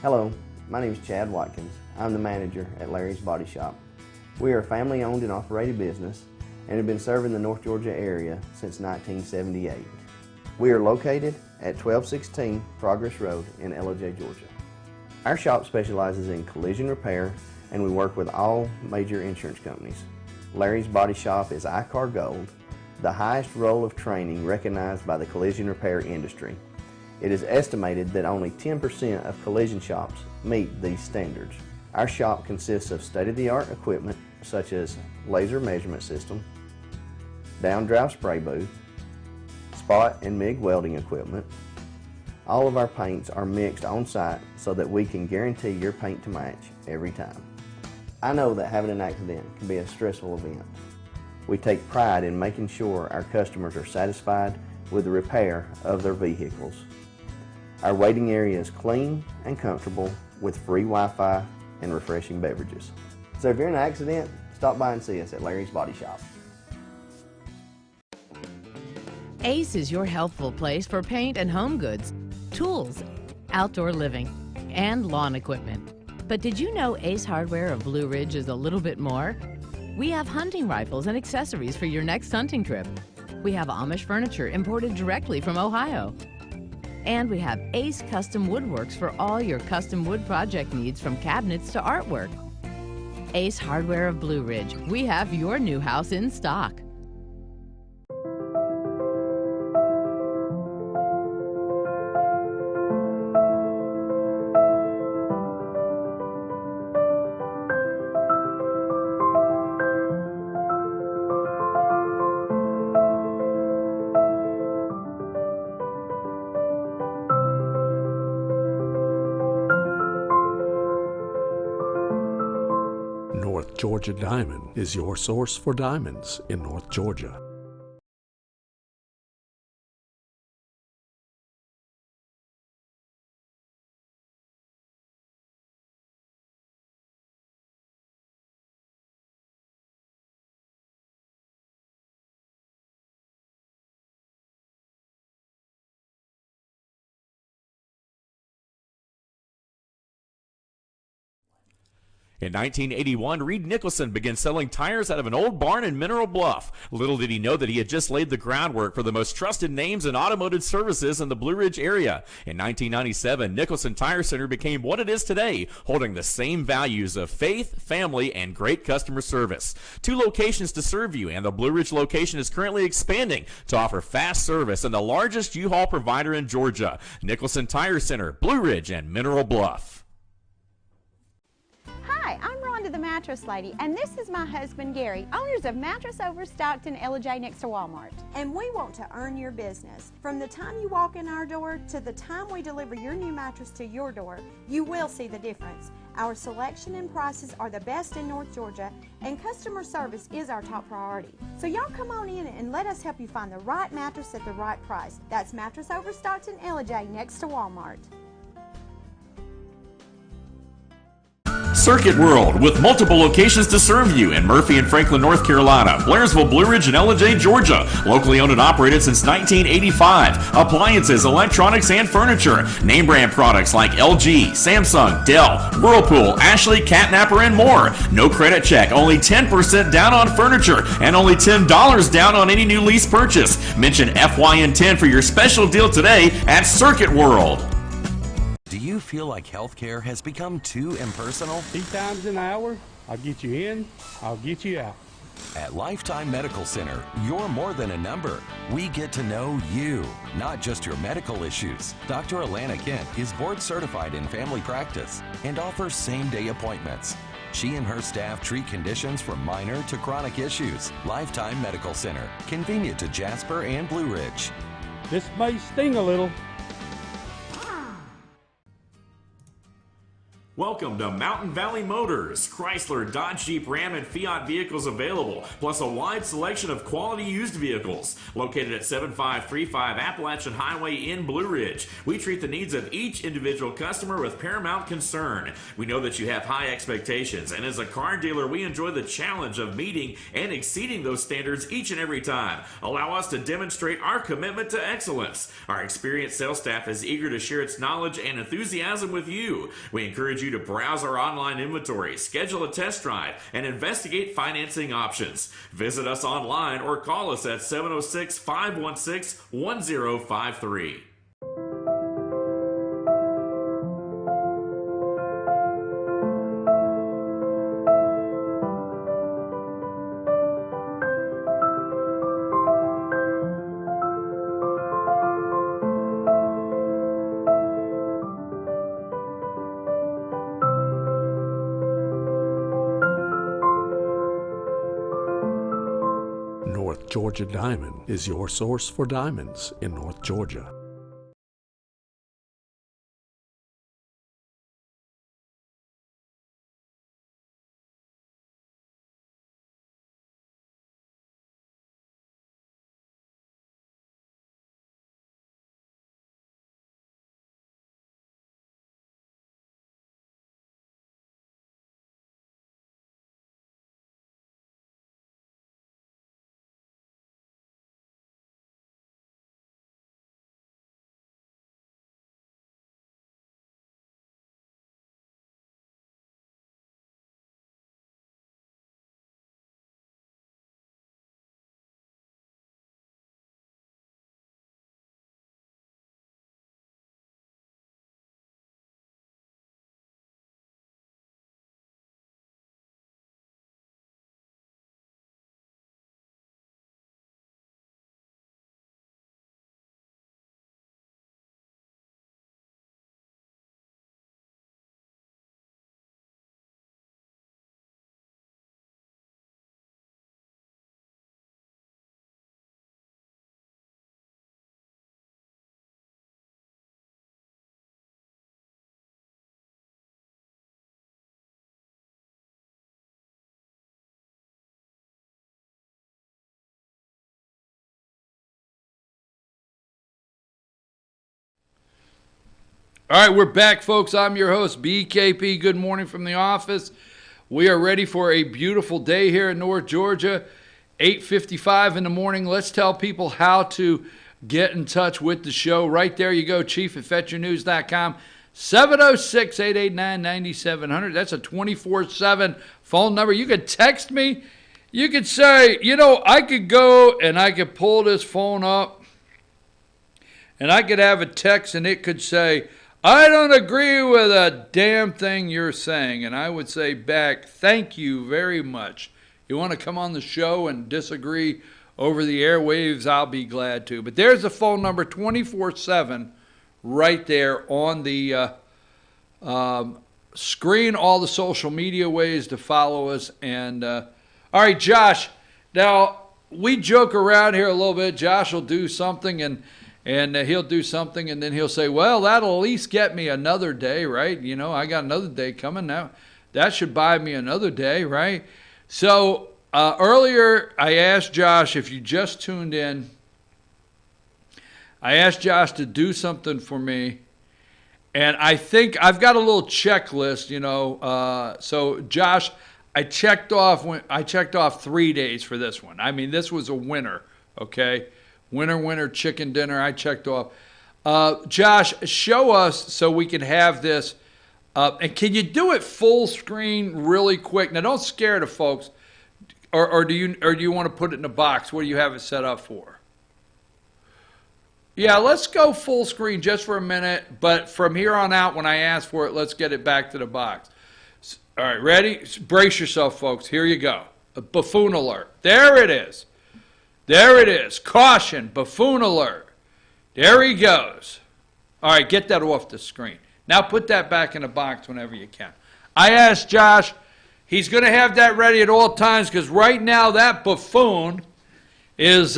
Hello, my name is Chad Watkins. I'm the manager at Larry's Body Shop. We are a family-owned and operated business and have been serving the North Georgia area since 1978. We are located at 1216 Progress Road in LJ, Georgia. Our shop specializes in collision repair, and we work with all major insurance companies. Larry's Body Shop is ICAR Gold, the highest role of training recognized by the collision repair industry. It is estimated that only 10% of collision shops meet these standards. Our shop consists of state-of-the-art equipment such as laser measurement system, down-drive spray booth, spot and MIG welding equipment. All of our paints are mixed on site so that we can guarantee your paint to match every time. I know that having an accident can be a stressful event. We take pride in making sure our customers are satisfied with the repair of their vehicles. Our waiting area is clean and comfortable with free Wi-Fi and refreshing beverages. So if you're in an accident, stop by and see us at Larry's Body Shop. Ace is your healthful place for paint and home goods, tools, outdoor living, and lawn equipment. But did you know Ace Hardware of Blue Ridge is a little bit more? We have hunting rifles and accessories for your next hunting trip. We have Amish furniture imported directly from Ohio. And we have Ace Custom Woodworks for all your custom wood project needs, from cabinets to artwork. Ace Hardware of Blue Ridge. We have your new house in stock. North Georgia Diamond is your source for diamonds in North Georgia. In 1981, Reed Nicholson began selling tires out of an old barn in Mineral Bluff. Little did he know that he had just laid the groundwork for the most trusted names in automotive services in the Blue Ridge area. In 1997, Nicholson Tire Center became what it is today, holding the same values of faith, family, and great customer service. 2 locations to serve you, and the Blue Ridge location is currently expanding to offer fast service and the largest U-Haul provider in Georgia. Nicholson Tire Center, Blue Ridge, and Mineral Bluff. Hi, I'm Rhonda the Mattress Lady, and this is my husband Gary, owners of Mattress Overstocked in LJ next to Walmart. And we want to earn your business. From the time you walk in our door to the time we deliver your new mattress to your door, you will see the difference. Our selection and prices are the best in North Georgia, and customer service is our top priority. So y'all come on in and let us help you find the right mattress at the right price. That's Mattress Overstocked in LJ next to Walmart. Circuit World, with multiple locations to serve you in Murphy and Franklin, North Carolina, Blairsville, Blue Ridge, and LJ, Georgia. Locally owned and operated since 1985. Appliances, electronics, and furniture. Name brand products like LG, Samsung, Dell, Whirlpool, Ashley, Catnapper, and more. No credit check, only 10% down on furniture, and only $10 down on any new lease purchase. Mention FYN10 for your special deal today at Circuit World. Do you feel like healthcare has become too impersonal? 3 times an hour, I'll get you in, I'll get you out. At Lifetime Medical Center, you're more than a number. We get to know you, not just your medical issues. Dr. Alana Kent is board certified in family practice and offers same-day appointments. She and her staff treat conditions from minor to chronic issues. Lifetime Medical Center, convenient to Jasper and Blue Ridge. This may sting a little. Welcome to Mountain Valley Motors. Chrysler, Dodge, Jeep, Ram, and Fiat vehicles available, plus a wide selection of quality used vehicles. Located at 7535 Appalachian Highway in Blue Ridge, we treat the needs of each individual customer with paramount concern. We know that you have high expectations, and as a car dealer, we enjoy the challenge of meeting and exceeding those standards each and every time. Allow us to demonstrate our commitment to excellence. Our experienced sales staff is eager to share its knowledge and enthusiasm with you. We encourage you to browse our online inventory, schedule a test drive, and investigate financing options. Visit us online or call us at 706-516-1053. North Georgia Diamond is your source for diamonds in North Georgia. All right, we're back, folks. I'm your host, BKP. Good morning from the office. We are ready for a beautiful day here in North Georgia, 8:55 in the morning. Let's tell people how to get in touch with the show. Right there you go, chief at FetchYourNews.com. 706-889-9700. That's a 24/7 phone number. You could text me. You could say, you know, I could go and I could pull this phone up and I could have a text and it could say, I don't agree with a damn thing you're saying. And I would say back, thank you very much. You want to come on the show and disagree over the airwaves, I'll be glad to. But there's the phone number 24/7 right there on the screen, all the social media ways to follow us. And all right, Josh, now we joke around here a little bit. Josh will do something and he'll do something and then he'll say, well, that'll at least get me another day, right? You know, I got another day coming now. That should buy me another day, right? So earlier I asked Josh, if you just tuned in, I asked Josh to do something for me. And I think I've got a little checklist, you know. So Josh, I checked off 3 days for this one. I mean, this was a winner, okay? Winner, chicken dinner, I checked off. Josh, show us so we can have this. And can you do it full screen really quick? Now, don't scare the folks. Or do you want to put it in a box? What do you have it set up for? Yeah, let's go full screen just for a minute. But from here on out, when I ask for it, let's get it back to the box. All right, ready? Brace yourself, folks. Here you go. A buffoon alert. There it is. There it is. Caution, buffoon alert. There he goes. All right, get that off the screen. Now put that back in the box whenever you can. I asked Josh, he's going to have that ready at all times because right now that buffoon is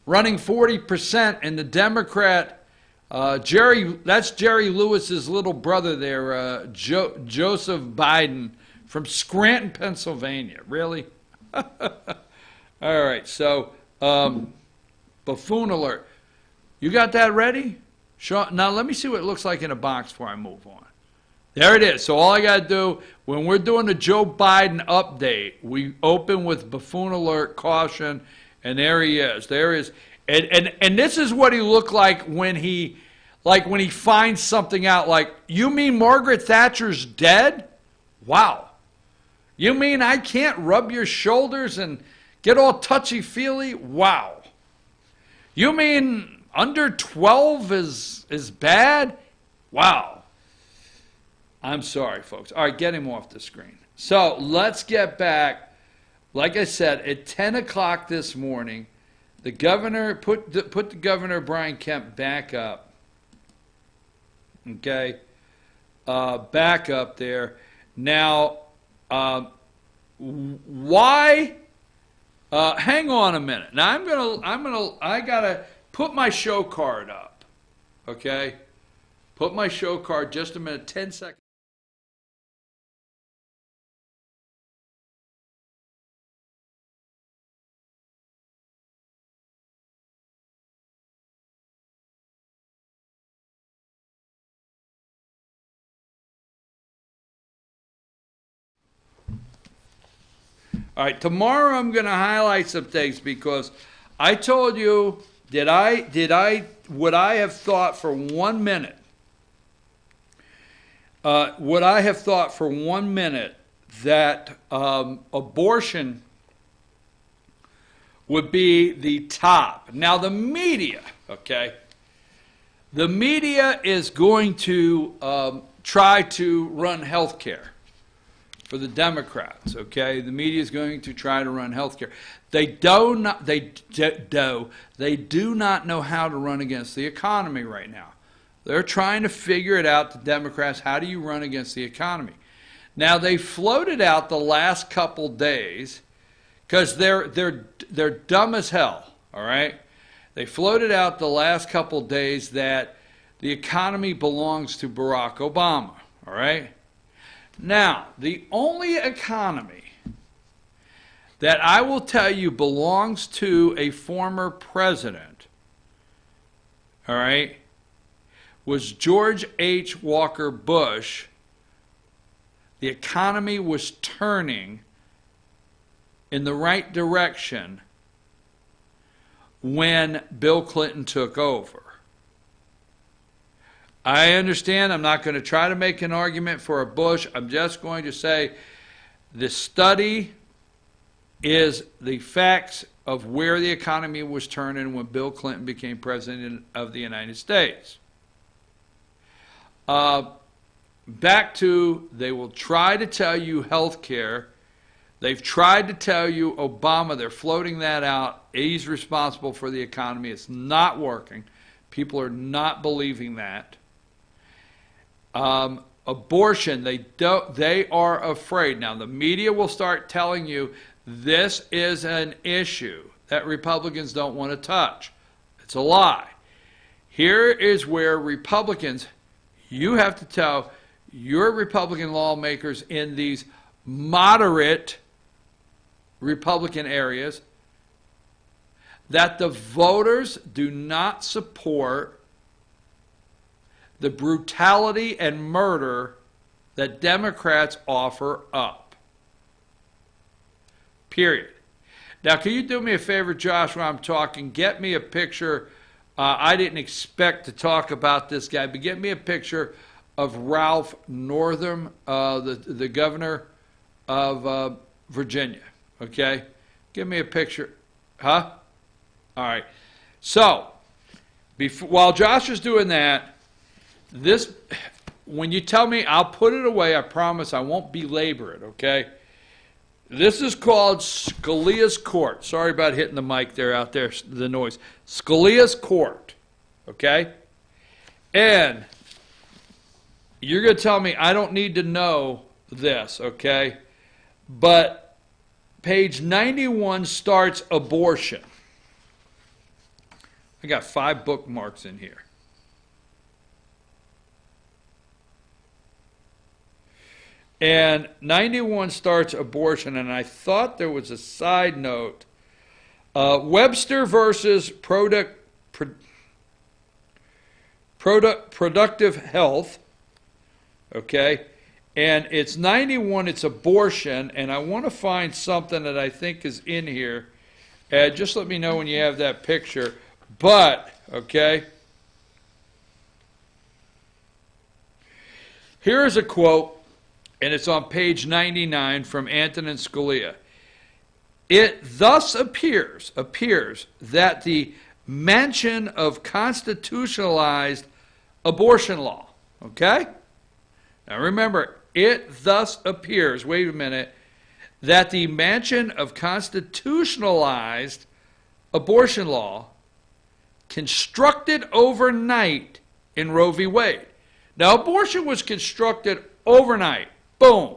running 40% in the Democrat. That's Jerry Lewis's little brother there, Joseph Biden from Scranton, Pennsylvania. Really? All right, so buffoon alert. You got that ready? Now let me see what it looks like in a box before I move on. There it is. So all I got to do, when we're doing the Joe Biden update, we open with buffoon alert, caution, and there he is. There is, and this is what he looked like when he finds something out. Like, you mean Margaret Thatcher's dead? Wow. You mean I can't rub your shoulders and get all touchy-feely? Wow. You mean under 12 is bad? Wow. I'm sorry, folks. All right, get him off the screen. So let's get back. Like I said, at 10 o'clock this morning, the governor put the Governor Brian Kemp back up. Okay, back up there. Now, why? Hang on a minute. Now I gotta put my show card up. Okay, put my show card. Just a minute. 10 seconds. All right, tomorrow I'm going to highlight some things because I told you, would I have thought for 1 minute, would I have thought for 1 minute that abortion would be the top? Now the media, okay, the media is going to try to run health care for the Democrats, okay? The media is going to try to run health care. They do not know how to run against the economy right now. They're trying to figure it out, the Democrats, how do you run against the economy? Now, they floated out the last couple days because they're dumb as hell, all right? They floated out the last couple days that the economy belongs to Barack Obama, all right? Now, the only economy that I will tell you belongs to a former president, all right, was George H. Walker Bush. The economy was turning in the right direction when Bill Clinton took over. I understand. I'm not going to try to make an argument for a Bush. I'm just going to say the study is the facts of where the economy was turning when Bill Clinton became president of the United States. Back to, they will try to tell you health care. They've tried to tell you Obama. They're floating that out. He's responsible for the economy. It's not working. People are not believing that. Abortion, they are afraid. Now, the media will start telling you this is an issue that Republicans don't want to touch. It's a lie. Here is where Republicans, you have to tell your Republican lawmakers in these moderate Republican areas that the voters do not support the brutality and murder that Democrats offer up. Period. Now, can you do me a favor, Josh, while I'm talking? Get me a picture. I didn't expect to talk about this guy, but get me a picture of Ralph Northam, the governor of Virginia. Okay? Give me a picture. Huh? All right. So, while Josh is doing that, when you tell me, I'll put it away. I promise I won't belabor it, okay? This is called Scalia's Court. Sorry about hitting the mic there out there, the noise. Scalia's Court, okay? And you're going to tell me I don't need to know this, okay? But page 91 starts abortion. I got 5 bookmarks in here. And 91 starts abortion, and I thought there was a side note. Webster versus productive health, okay? And it's 91, it's abortion, and I want to find something that I think is in here. Just let me know when you have that picture. But, okay, here's a quote. And it's on page 99 from Antonin Scalia. It thus appears that the mention of constitutionalized abortion law, okay? Now remember, it thus appears, wait a minute, that the mention of constitutionalized abortion law constructed overnight in Roe v. Wade. Now abortion was constructed overnight. Boom.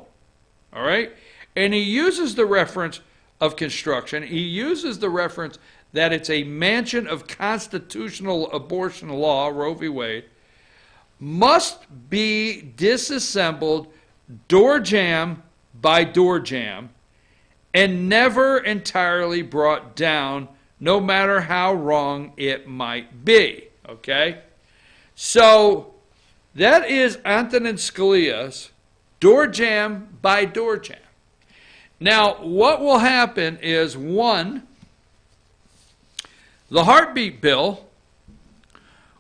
All right? And he uses the reference of construction. He uses the reference that it's a mention of constitutional abortion law, Roe v. Wade, must be disassembled door jam by door jam and never entirely brought down, no matter how wrong it might be. Okay? So that is Antonin Scalia's door jam by door jam. Now, what will happen is, one, the heartbeat bill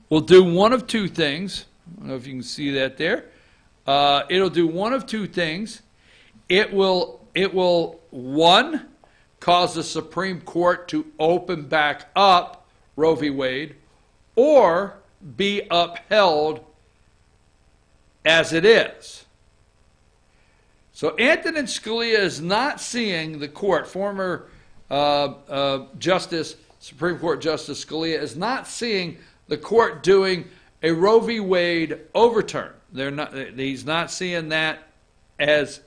will do one of two things. I don't know if you can see that there. It'll do one of two things. It will, one, cause the Supreme Court to open back up Roe v. Wade, or be upheld as it is. So Antonin Scalia is not seeing the court, former Justice, Supreme Court Justice Scalia is not seeing the court doing a Roe v. Wade overturn. He's not seeing that as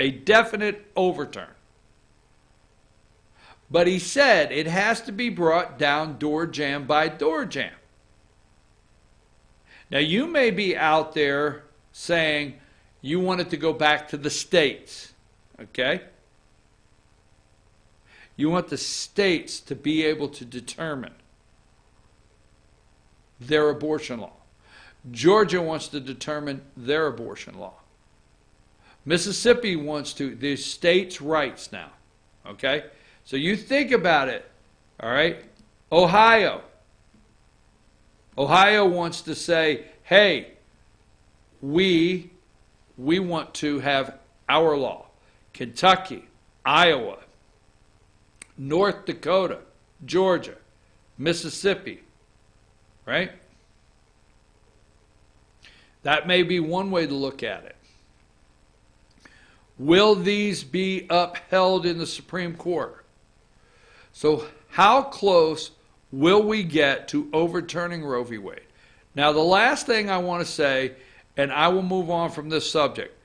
a definite overturn. But he said it has to be brought down door jam by door jam. Now you may be out there saying, you want it to go back to the states, okay? You want the states to be able to determine their abortion law. Georgia wants to determine their abortion law. Mississippi wants to, the states' rights now, okay? So you think about it, all right? Ohio, Ohio wants to say, hey, we want to have our law. Kentucky, Iowa, North Dakota, Georgia, Mississippi, right? That may be one way to look at it. Will these be upheld in the Supreme Court? So how close will we get to overturning Roe v. Wade? Now, the last thing I want to say, and I will move on from this subject.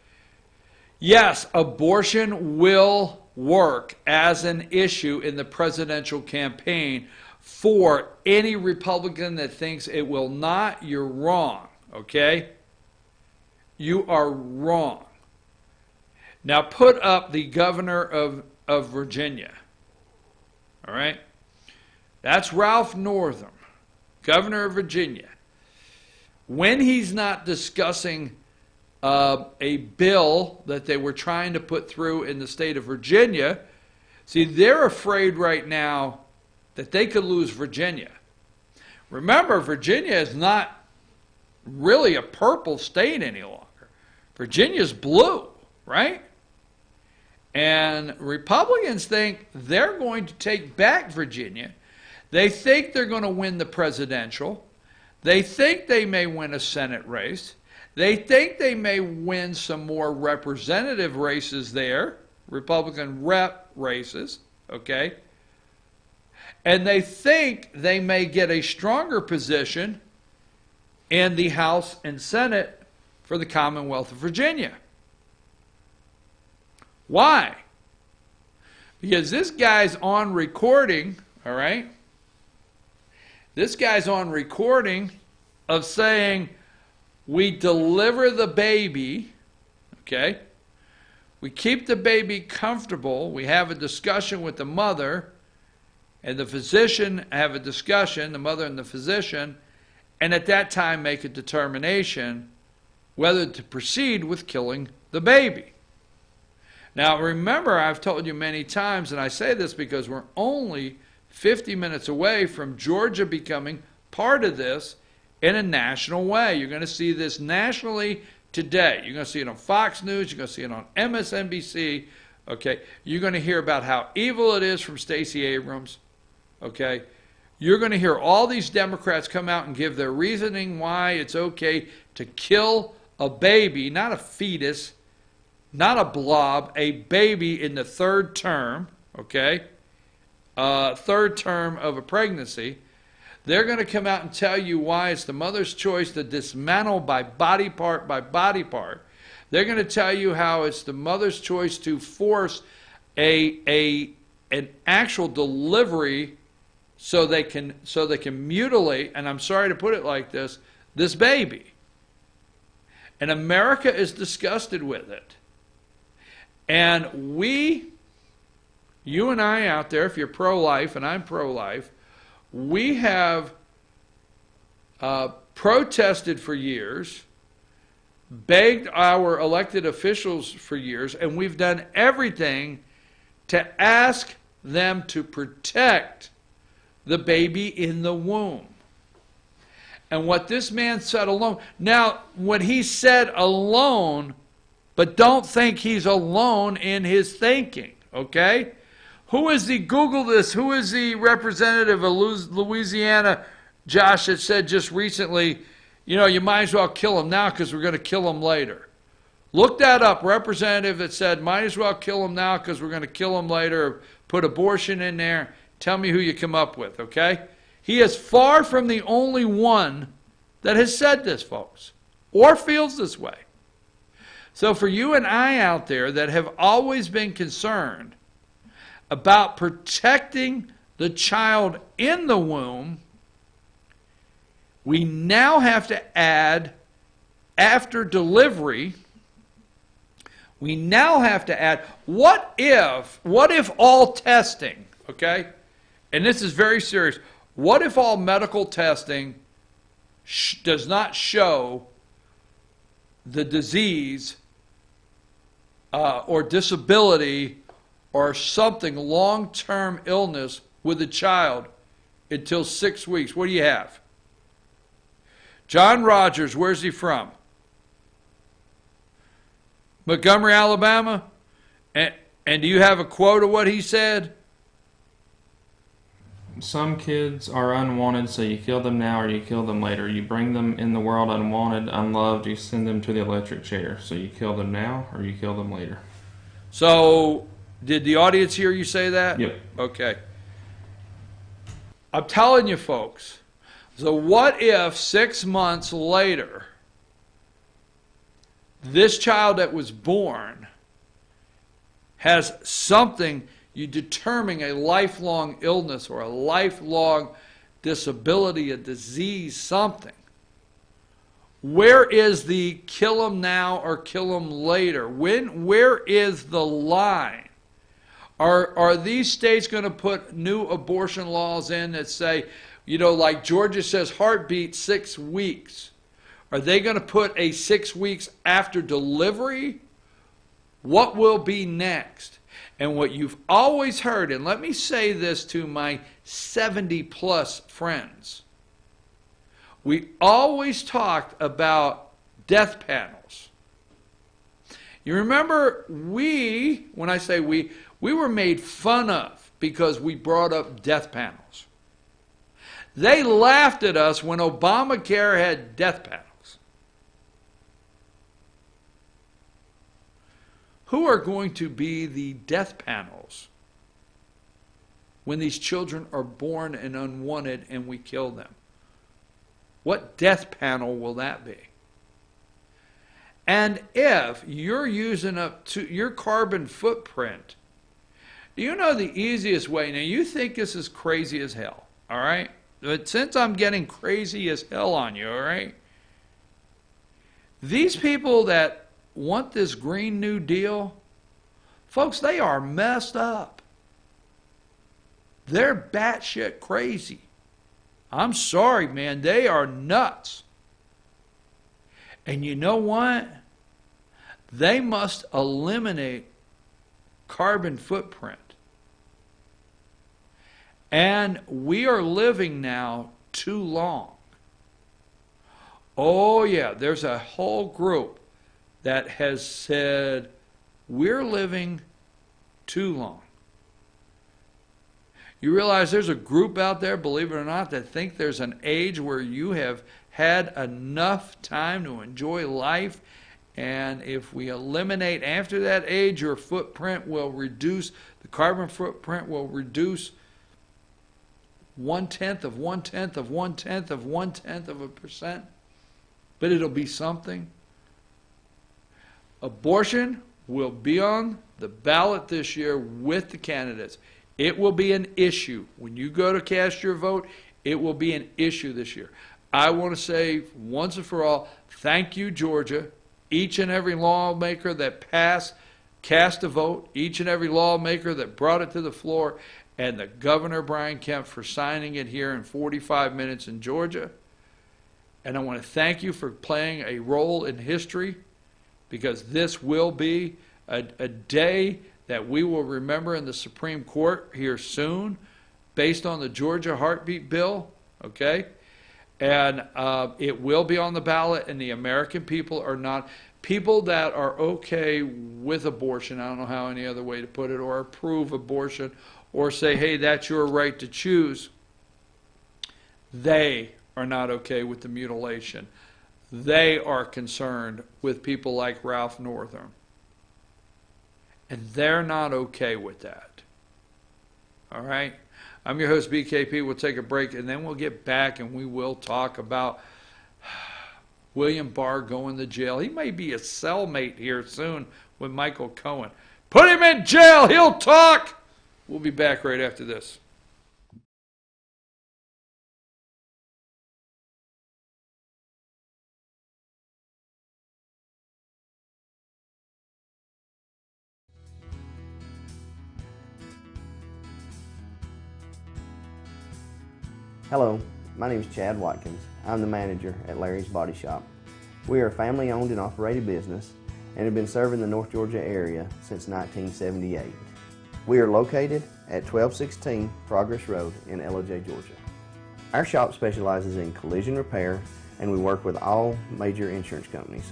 Yes, abortion will work as an issue in the presidential campaign for any Republican that thinks it will not. You're wrong, okay? You are wrong. Now put up the governor of Virginia, all right? That's Ralph Northam, governor of Virginia. When he's not discussing a bill that they were trying to put through in the state of Virginia, see, they're afraid right now that they could lose Virginia. Remember, Virginia is not really a purple state any longer. Virginia's blue, right? And Republicans think they're going to take back Virginia. They think they're going to win the presidential. They think they may win a Senate race. They think they may win some more representative races there, Republican rep races, okay? And they think they may get a stronger position in the House and Senate for the Commonwealth of Virginia. Why? Because this guy's on recording, all right? This guy's on recording of saying, we deliver the baby, okay? We keep the baby comfortable. We have a discussion with the mother and the physician, have a discussion, the mother and the physician, and at that time make a determination whether to proceed with killing the baby. Now remember, I've told you many times, and I say this because we're only 50 minutes away from Georgia becoming part of this in a national way. You're going to see this nationally today. You're going to see it on Fox News. You're going to see it on MSNBC. Okay, you're going to hear about how evil it is from Stacey Abrams. Okay, you're going to hear all these Democrats come out and give their reasoning why it's okay to kill a baby, not a fetus, not a blob, a baby in the third term. Okay, third term of a pregnancy. They're going to come out and tell you why it's the mother's choice to dismantle by body part by body part. They're going to tell you how it's the mother's choice to force an actual delivery so they can mutilate, and I'm sorry to put it like this baby. And America is disgusted with it. And you and I out there, if you're pro-life and I'm pro-life, we have protested for years, begged our elected officials for years, and we've done everything to ask them to protect the baby in the womb. And what this man said alone, now what he said alone, but don't think he's alone in his thinking, okay? Who is the, Google this, who is the representative of Louisiana, Josh, that said just recently, you know, you might as well kill him now because we're going to kill him later. Look that up, representative that said, might as well kill him now because we're going to kill him later, put abortion in there. Tell me who you come up with, okay? He is far from the only one that has said this, folks, or feels this way. So for you and I out there that have always been concerned about protecting the child in the womb, we now have to add, after delivery, we now have to add, what if all testing, okay, and this is very serious, what if all medical testing does not show the disease or disability or something, long-term illness with the child until 6 weeks? What do you have? John Rogers, where's he from? Montgomery, Alabama? And do you have a quote of what he said? Some kids are unwanted, so you kill them now or you kill them later. You bring them in the world unwanted, unloved, you send them to the electric chair. So you kill them now or you kill them later. So, did the audience hear you say that? Yep. Okay. I'm telling you, folks. So what if 6 months later, this child that was born has something, you determine a lifelong illness or a lifelong disability, a disease, something. Where is the kill them now or kill them later? Where is the line? Are these states going to put new abortion laws in that say, you know, like Georgia says, heartbeat 6 weeks? Are they going to put a 6 weeks after delivery? What will be next? And what you've always heard, and let me say this to my 70-plus friends, we always talked about death panels. You remember when I say we were made fun of because we brought up death panels. They laughed at us when Obamacare had death panels. Who are going to be the death panels when these children are born and unwanted and we kill them? What death panel will that be? And if you're using up to your carbon footprint, you know the easiest way. Now you think this is crazy as hell, all right? But since I'm getting crazy as hell on you, all right? These people that want this Green New Deal, folks, they are messed up. They're batshit crazy. I'm sorry, man, they are nuts. And you know what? They must eliminate carbon footprint. And we are living now too long. Oh yeah, there's a whole group that has said, we're living too long. You realize there's a group out there, believe it or not, that think there's an age where you have had enough time to enjoy life, and if we eliminate after that age, your footprint will reduce, the carbon footprint will reduce 1/10 of 1/10 of 1/10 of 1/10 of a percent, but it'll be something. Abortion will be on the ballot this year with the candidates. It will be an issue. When you go to cast your vote, it will be an issue this year. I want to say once and for all, thank you, Georgia. Each and every lawmaker that cast a vote, each and every lawmaker that brought it to the floor, and the Governor Brian Kemp for signing it here in 45 minutes in Georgia. And I want to thank you for playing a role in history, because this will be a day that we will remember in the Supreme Court here soon, based on the Georgia heartbeat bill, okay? And it will be on the ballot, and the American people are not, people that are okay with abortion, I don't know how any other way to put it, or approve abortion, or say, hey, that's your right to choose, they are not okay with the mutilation. They are concerned with people like Ralph Northam. And they're not okay with that. All right? I'm your host, BKP. We'll take a break, and then we'll get back, and we will talk about William Barr going to jail. He may be a cellmate here soon with Michael Cohen. Put him in jail. He'll talk. We'll be back right after this. Hello, my name is Chad Watkins. I'm the manager at Larry's Body Shop. We are a family-owned and operated business and have been serving the North Georgia area since 1978. We are located at 1216 Progress Road in LOJ, Georgia. Our shop specializes in collision repair, and we work with all major insurance companies.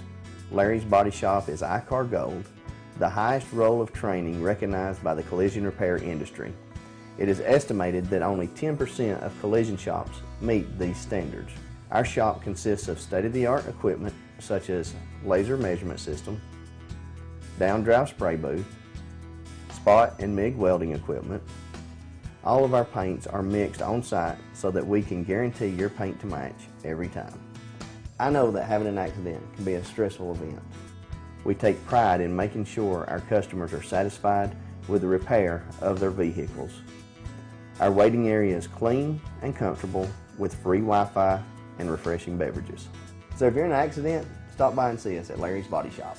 Larry's Body Shop is ICAR Gold, the highest role of training recognized by the collision repair industry. It is estimated that only 10% of collision shops meet these standards. Our shop consists of state-of-the-art equipment such as laser measurement system, down-drive spray booth, spot and MIG welding equipment. All of our paints are mixed on site so that we can guarantee your paint to match every time. I know that having an accident can be a stressful event. We take pride in making sure our customers are satisfied with the repair of their vehicles. Our waiting area is clean and comfortable with free Wi-Fi and refreshing beverages. So if you're in an accident, stop by and see us at Larry's Body Shop.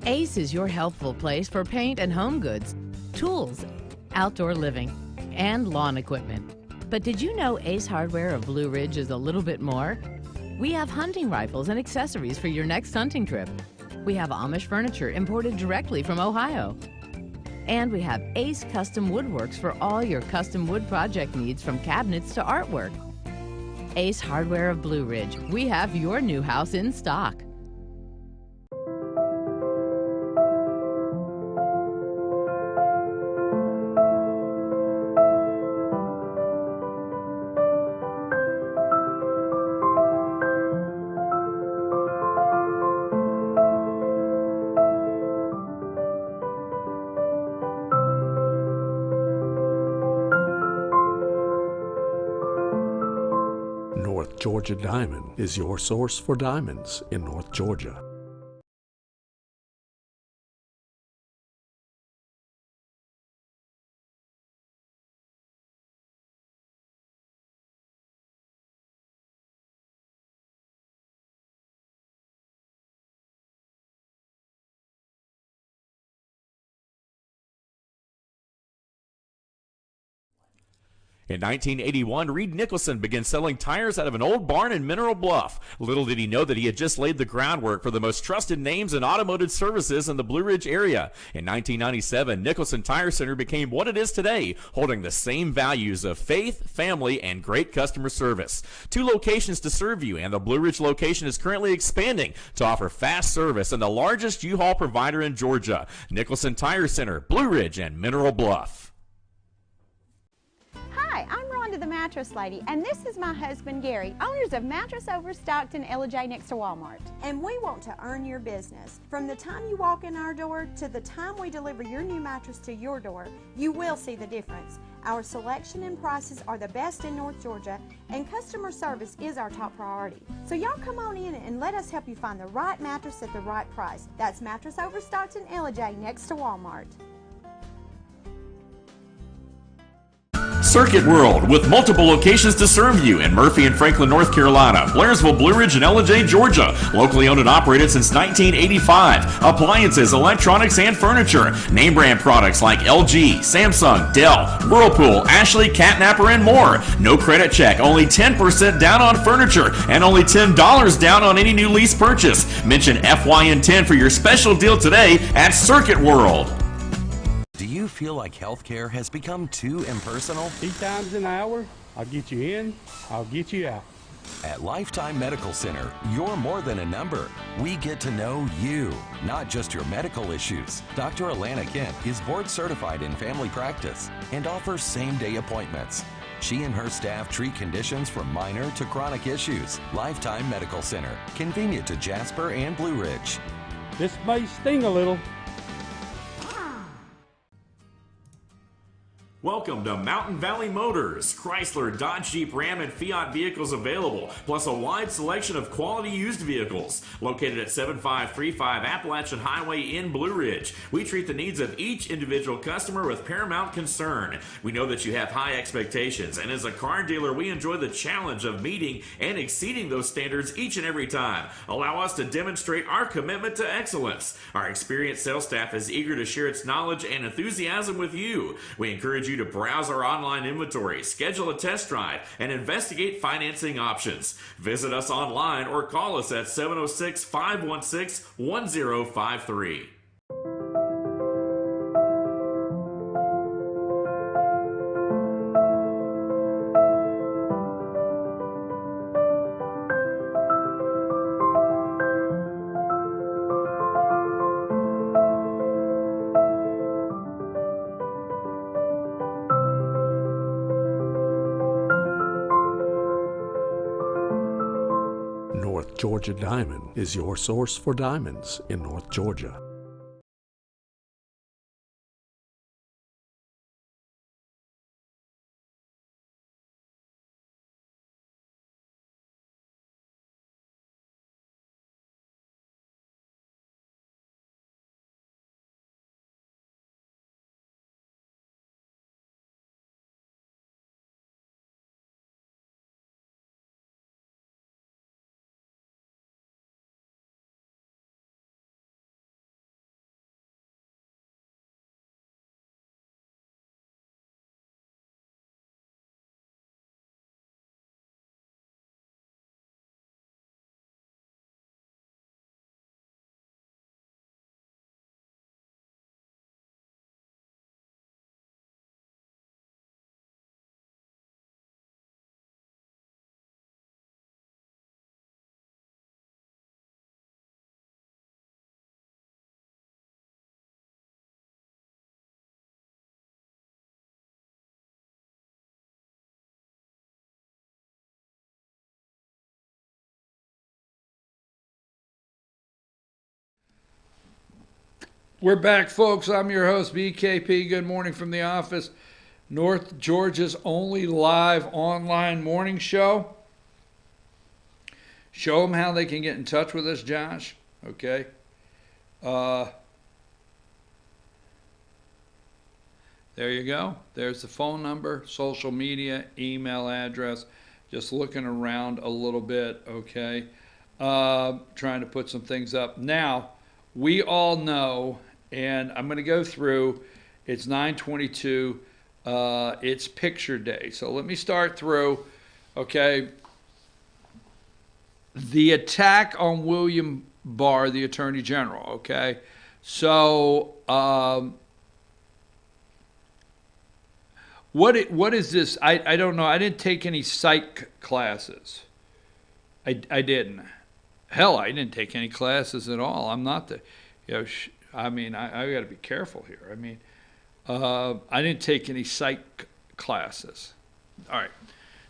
Ace is your healthful place for paint and home goods, tools, outdoor living, and lawn equipment. But did you know Ace Hardware of Blue Ridge is a little bit more? We have hunting rifles and accessories for your next hunting trip. We have Amish furniture imported directly from Ohio. And we have Ace Custom Woodworks for all your custom wood project needs, from cabinets to artwork. Ace Hardware of Blue Ridge, we have your new house in stock. North Georgia Diamond is your source for diamonds in North Georgia. In 1981, Reed Nicholson began selling tires out of an old barn in Mineral Bluff. Little did he know that he had just laid the groundwork for the most trusted names in automotive services in the Blue Ridge area. In 1997, Nicholson Tire Center became what it is today, holding the same values of faith, family, and great customer service. 2 locations to serve you, and the Blue Ridge location is currently expanding to offer fast service and the largest U-Haul provider in Georgia. Nicholson Tire Center, Blue Ridge, and Mineral Bluff. Hi, I'm Rhonda the Mattress Lady, and this is my husband Gary, owners of Mattress Overstocked in Elijah next to Walmart. And we want to earn your business. From the time you walk in our door to the time we deliver your new mattress to your door, you will see the difference. Our selection and prices are the best in North Georgia, and customer service is our top priority. So y'all come on in and let us help you find the right mattress at the right price. That's Mattress Overstocked in Elijah next to Walmart. Circuit World, with multiple locations to serve you in Murphy and Franklin, North Carolina, Blairsville, Blue Ridge, and Elijah, Georgia. Locally owned and operated since 1985. Appliances, electronics, and furniture. Name brand products like LG, Samsung, Dell, Whirlpool, Ashley, Catnapper, and more. No credit check, only 10% down on furniture, and only $10 down on any new lease purchase. Mention FYN10 for your special deal today at Circuit World. Do you feel like healthcare has become too impersonal? 3 times an hour, I'll get you in, I'll get you out. At Lifetime Medical Center, you're more than a number. We get to know you, not just your medical issues. Dr. Alana Kent is board certified in family practice and offers same-day appointments. She and her staff treat conditions from minor to chronic issues. Lifetime Medical Center, convenient to Jasper and Blue Ridge. This may sting a little. Welcome to Mountain Valley Motors. Chrysler, Dodge, Jeep, Ram, and Fiat vehicles available, plus a wide selection of quality used vehicles. Located at 7535 Appalachian Highway in Blue Ridge, we treat the needs of each individual customer with paramount concern. We know that you have high expectations, and as a car dealer, we enjoy the challenge of meeting and exceeding those standards each and every time. Allow us to demonstrate our commitment to excellence. Our experienced sales staff is eager to share its knowledge and enthusiasm with you. We encourage you to browse our online inventory, schedule a test drive, and investigate financing options. Visit us online or call us at 706-516-1053. Georgia Diamond is your source for diamonds in North Georgia. We're back, folks. I'm your host, BKP. Good morning from the office. North Georgia's only live online morning show. Show them how they can get in touch with us, Josh. Okay. There you go. There's the phone number, social media, email address. Just looking around a little bit, okay. Trying to put some things up. Now, we all know, and I'm going to go through, it's 9/22, it's picture day. So let me start through, okay. The attack on William Barr, the Attorney General, okay. So, what is this? I don't know. I didn't take any psych classes. I didn't. Hell, I didn't take any classes at all. I'm not the, I mean, I got to be careful here. I mean, I didn't take any psych classes. All right.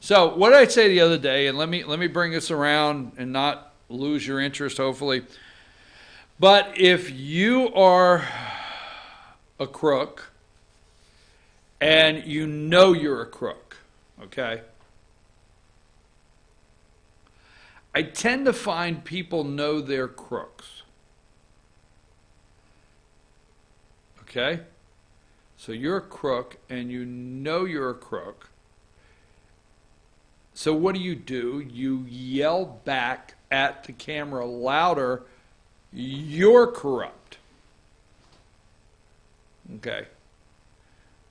So what did I say the other day? And let me bring this around and not lose your interest, hopefully. But if you are a crook and you know you're a crook, okay? I tend to find people know they're crooks. Okay? So you're a crook and you know you're a crook. So what do? You yell back at the camera louder, you're corrupt. Okay?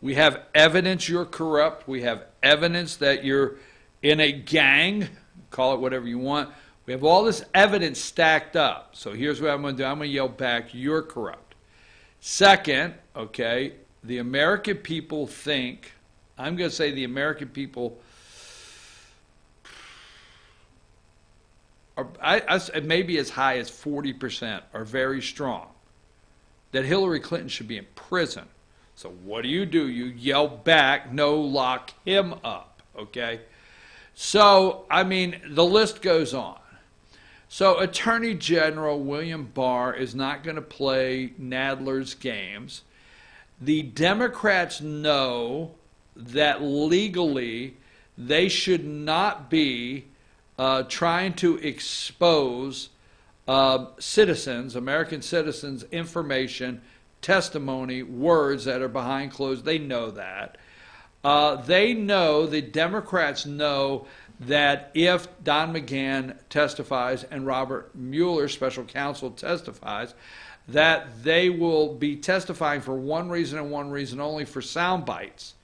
We have evidence you're corrupt. We have evidence that you're in a gang. Call it whatever you want. We have all this evidence stacked up. So here's what I'm going to do. I'm going to yell back, you're corrupt. Second, okay, the American people think, I'm going to say the American people are, maybe as high as 40% are very strong, that Hillary Clinton should be in prison. So what do? You yell back, no, lock him up, okay? So, I mean, the list goes on. So, Attorney General William Barr is not going to play Nadler's games. The Democrats know that legally they should not be trying to expose citizens, American citizens' information, testimony, words that are behind closed. They know that. They know, the Democrats know, that if Don McGahn testifies and Robert Mueller, special counsel, testifies, that they will be testifying for one reason and one reason only, for sound bites.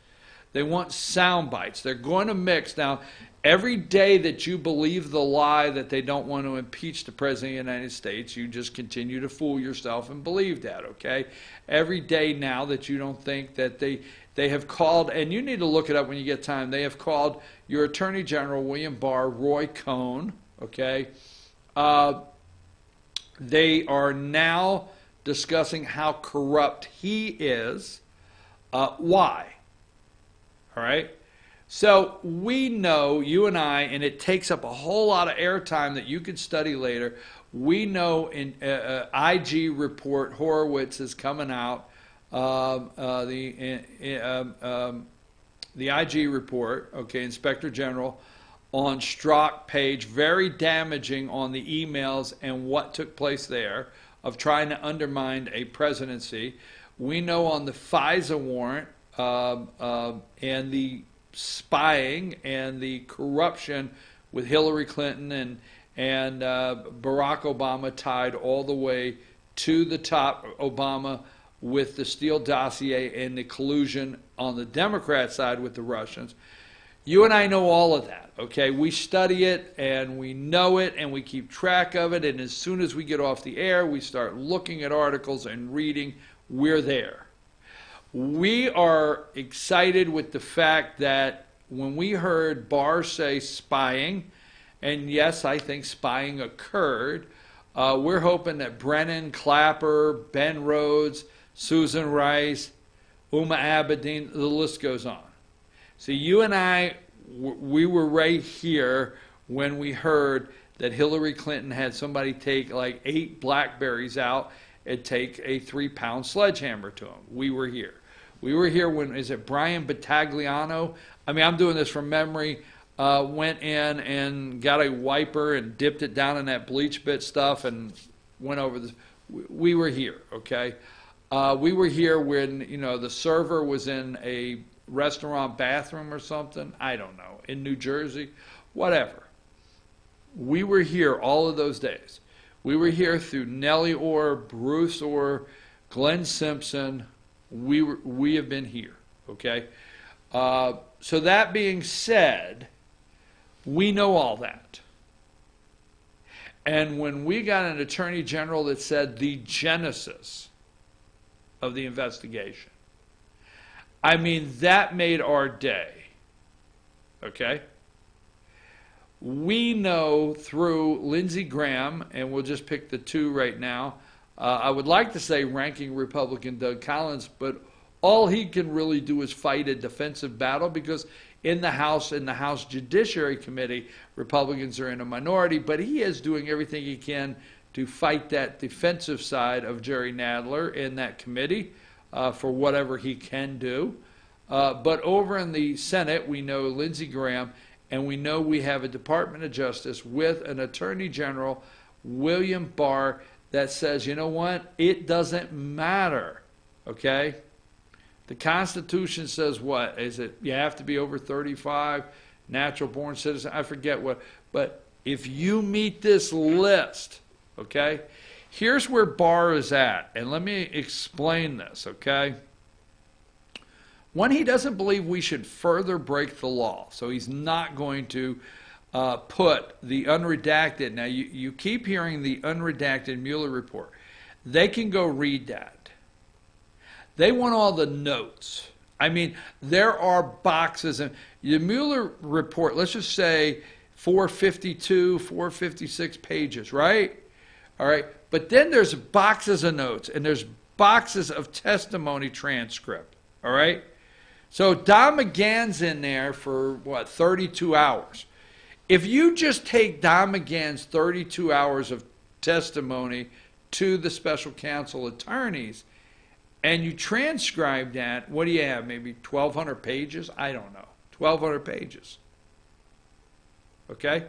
They want sound bites. They're going to mix. Now, every day that you believe the lie that they don't want to impeach the President of the United States, you just continue to fool yourself and believe that, okay? Every day now that you don't think that they have called, and you need to look it up when you get time, they have called your Attorney General, William Barr, Roy Cohn, okay? They are now discussing how corrupt he is. Why? All right? So we know, you and I, and it takes up a whole lot of airtime that you could study later. We know in IG report, Horowitz is coming out, the IG report, okay, Inspector General, on Strzok page, very damaging on the emails and what took place there of trying to undermine a presidency. We know on the FISA warrant and the spying and the corruption with Hillary Clinton and Barack Obama tied all the way to the top, Obama with the Steele dossier and the collusion on the Democrat side with the Russians. You and I know all of that, okay? We study it and we know it and we keep track of it, and as soon as we get off the air, we start looking at articles and reading. We're there. We are excited with the fact that when we heard Barr say spying, and yes, I think spying occurred, we're hoping that Brennan, Clapper, Ben Rhodes, Susan Rice, Uma Abedin, the list goes on. So you and I, we were right here when we heard that Hillary Clinton had somebody take like 8 Blackberries out and take a 3-pound sledgehammer to them. We were here. We were here when, is it Brian Battagliano? I mean, I'm doing this from memory. Went in and got a wiper and dipped it down in that bleach bit stuff and went over this. We were here, okay? We were here when, you know, the server was in a restaurant bathroom or something. I don't know. In New Jersey, whatever. We were here all of those days. We were here through Nellie Orr, Bruce Orr, Glenn Simpson. We have been here, okay? So that being said, we know all that. And when we got an attorney general that said the genesis of the investigation, I mean, that made our day, okay? We know through Lindsey Graham, and we'll just pick the 2 right now. I would like to say ranking Republican Doug Collins, but all he can really do is fight a defensive battle because in the House Judiciary Committee, Republicans are in a minority, but he is doing everything he can to fight that defensive side of Jerry Nadler in that committee for whatever he can do. But over in the Senate, we know Lindsey Graham, and we know we have a Department of Justice with an Attorney General, William Barr, that says, you know what, it doesn't matter, okay? The Constitution says what? Is it you have to be over 35, natural born citizen? I forget what. But if you meet this list, okay, here's where Barr is at. And let me explain this, okay? One, he doesn't believe we should further break the law. So he's not going to put the unredacted. Now, you keep hearing the unredacted Mueller report. They can go read that. They want all the notes. I mean, there are boxes. And the Mueller report, let's just say 452, 456 pages, right? All right. But then there's boxes of notes, and there's boxes of testimony transcript, all right? So Don McGahn's in there for, what, 32 hours. If you just take Don McGahn's 32 hours of testimony to the special counsel attorneys and you transcribe that, what do you have, maybe 1,200 pages? I don't know. 1,200 pages. Okay?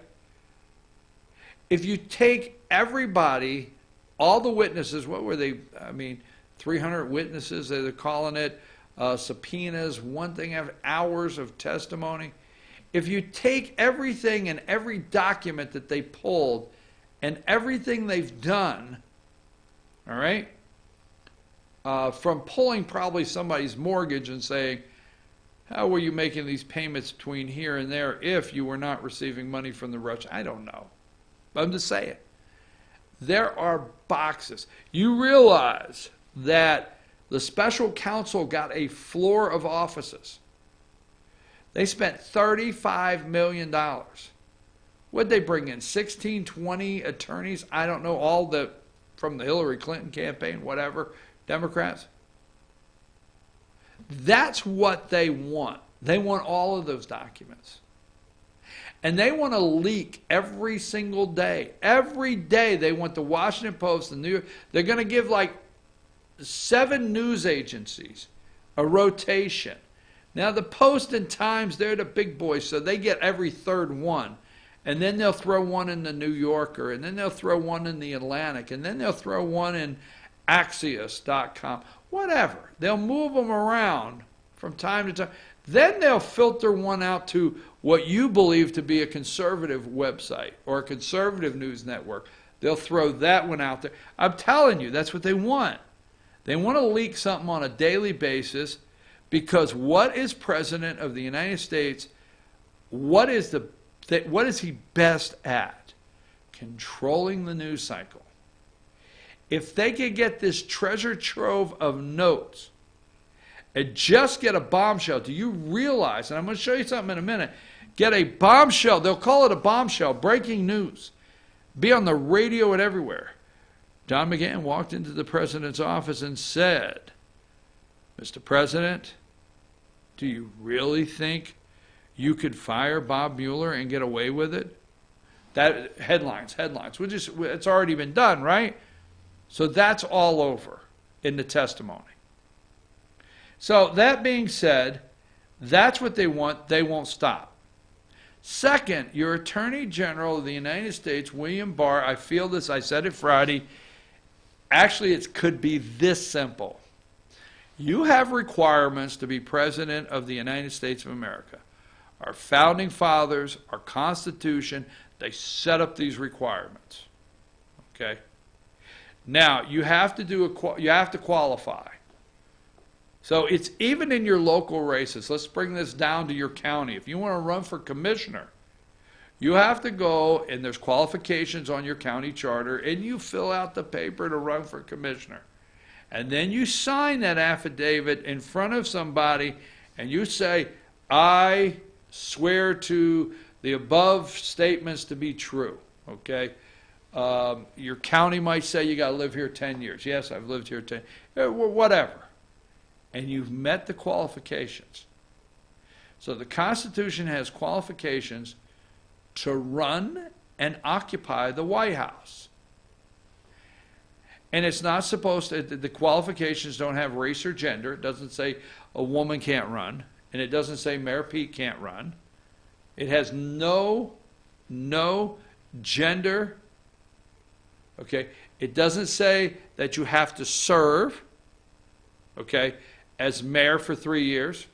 If you take everybody, all the witnesses, what were they? I mean, 300 witnesses, they're calling it, subpoenas, one thing after hours of testimony. If you take everything and every document that they pulled and everything they've done, all right, from pulling probably somebody's mortgage and saying, how were you making these payments between here and there if you were not receiving money from the Russians? I don't know. But I'm just saying. There are boxes. You realize that the special counsel got a floor of offices. They spent $35 million. What'd they bring in? 16, 20 attorneys? I don't know, all the from the Hillary Clinton campaign, whatever, Democrats. That's what they want. They want all of those documents. And they want to leak every single day. Every day they want the Washington Post, the New York. They're going to give like 7 news agencies a rotation. Now the Post and Times, they're the big boys, so they get every third one. And then they'll throw one in the New Yorker, and then they'll throw one in the Atlantic, and then they'll throw one in Axios.com. Whatever. They'll move them around from time to time. Then they'll filter one out to what you believe to be a conservative website or a conservative news network. They'll throw that one out there. I'm telling you, that's what they want. They want to leak something on a daily basis because what is President of the United States, what is he best at? Controlling the news cycle. If they could get this treasure trove of notes and just get a bombshell, do you realize, and I'm going to show you something in a minute, get a bombshell, they'll call it a bombshell, breaking news, be on the radio and everywhere. Don McGahn walked into the president's office and said, Mr. President, do you really think you could fire Bob Mueller and get away with it? That headlines. It's already been done, right? So that's all over in the testimony. So that being said, that's what they want. They won't stop. Second, your Attorney General of the United States, William Barr, I feel this, I said it Friday, actually it could be this simple. You have requirements to be President of the United States of America. Our founding fathers, our Constitution, they set up these requirements. Okay? Now, you have to qualify. So it's even in your local races. Let's bring this down to your county. If you want to run for commissioner, you have to go, and there's qualifications on your county charter, and you fill out the paper to run for commissioner. And then you sign that affidavit in front of somebody, and you say, I swear to the above statements to be true. Okay? Your county might say you got to live here 10 years. Yes, I've lived here 10 years. Whatever. And you've met the qualifications. So the Constitution has qualifications to run and occupy the White House. And it's not supposed to, the qualifications don't have race or gender. It doesn't say a woman can't run. And it doesn't say Mayor Pete can't run. It has no gender. Okay? It doesn't say that you have to serve, okay, as mayor for 3 years.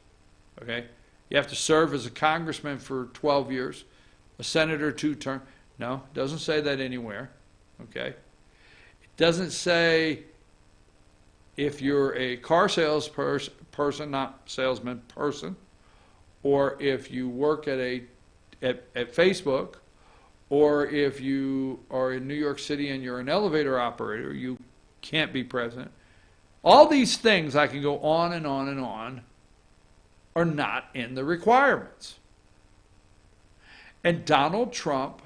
Okay? You have to serve as a congressman for 12 years, a senator 2 terms. No, it doesn't say that anywhere. Okay? It doesn't say if you're a car salesperson, not salesman, person, or if you work at Facebook, or if you are in New York City and you're an elevator operator, you can't be president. All these things, I can go on and on and on, are not in the requirements. And Donald Trump,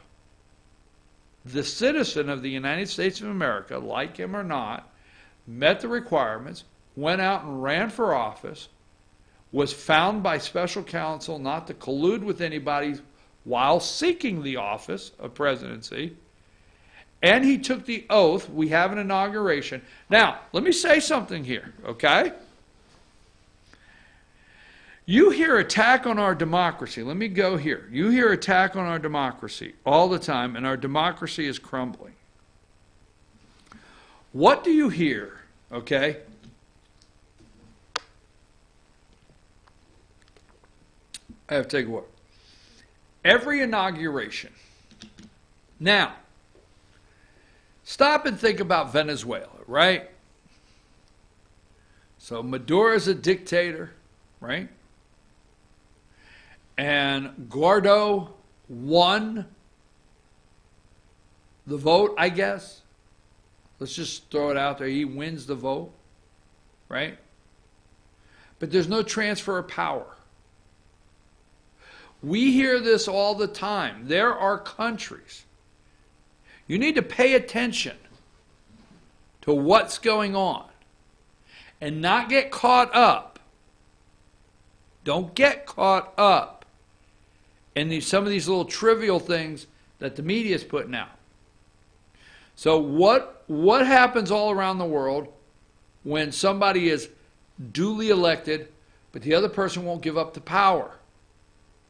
the citizen of the United States of America, like him or not, met the requirements, went out and ran for office, was found by special counsel not to collude with anybody while seeking the office of presidency, and he took the oath. We have an inauguration. Now, let me say something here, okay? You hear attack on our democracy. Let me go here. You hear attack on our democracy all the time, and our democracy is crumbling. What do you hear, okay? I have to take a look. Every inauguration. Now, stop and think about Venezuela, right? So Maduro's a dictator, right? And Guaido won the vote, I guess. Let's just throw it out there. He wins the vote, right? But there's no transfer of power. We hear this all the time. There are countries. You need to pay attention to what's going on and not get caught up Don't get caught up in some of these little trivial things that the media is putting out. So what happens all around the world when somebody is duly elected, but the other person won't give up the power?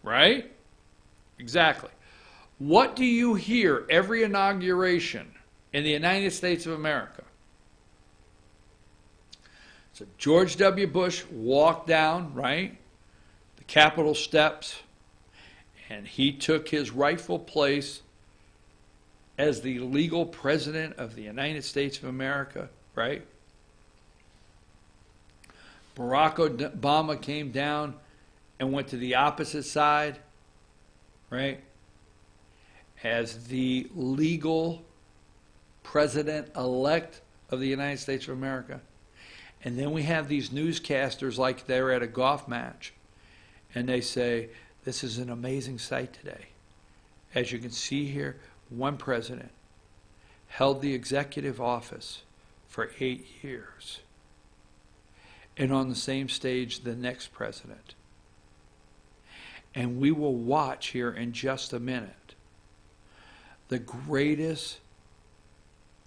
Right? Exactly. What do you hear every inauguration in the United States of America? So George W. Bush walked down, right, the Capitol steps, and he took his rightful place as the legal president of the United States of America, right? Barack Obama came down and went to the opposite side, right, as the legal president-elect of the United States of America. And then we have these newscasters like they're at a golf match, and they say, this is an amazing sight today. As you can see here, one president held the executive office for 8 years. And on the same stage, the next president. And we will watch here in just a minute the greatest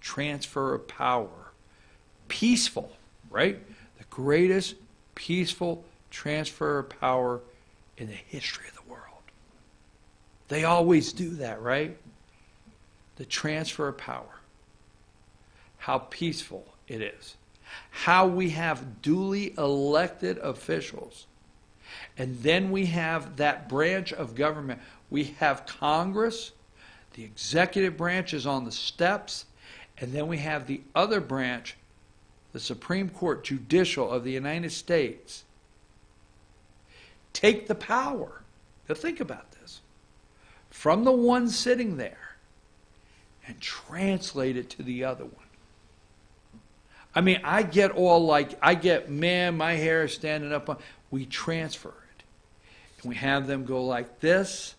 transfer of power, peaceful, right? The greatest peaceful transfer of power in the history of the world. They always do that, right? The transfer of power. How peaceful it is. How we have duly elected officials. And then we have that branch of government. We have Congress. The executive branch is on the steps. And then we have the other branch, the Supreme Court Judicial of the United States, take the power. Now think about this. From the one sitting there and translate it to the other one. I mean, I get man, my hair is standing up on. We transfer it. And we have them go like this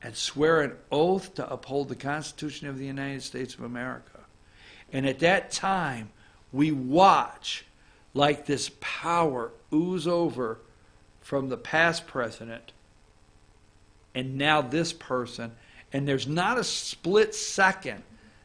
and swear an oath to uphold the Constitution of the United States of America. And at that time, we watch like this power ooze over from the past president and now this person. And there's not a split second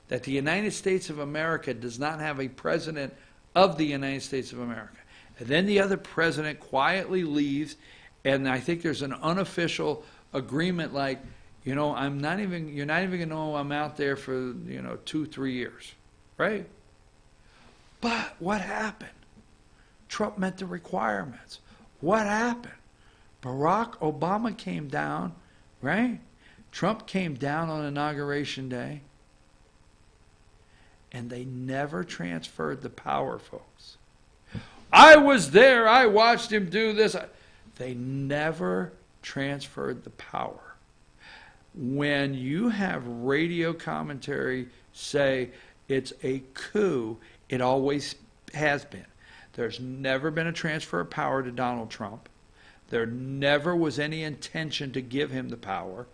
that the United States of America does not have a president of the United States of America. And then the other president quietly leaves, and I think there's an unofficial agreement like, you're not even going to know I'm out there for, 2-3 years, right? But what happened? Trump met the requirements. What happened? Barack Obama came down, right? Trump came down on Inauguration Day, and they never transferred the power, folks. I was there. I watched him do this. They never transferred the power. When you have radio commentary say it's a coup, it always has been. There's never been a transfer of power to Donald Trump. There never was any intention to give him the power.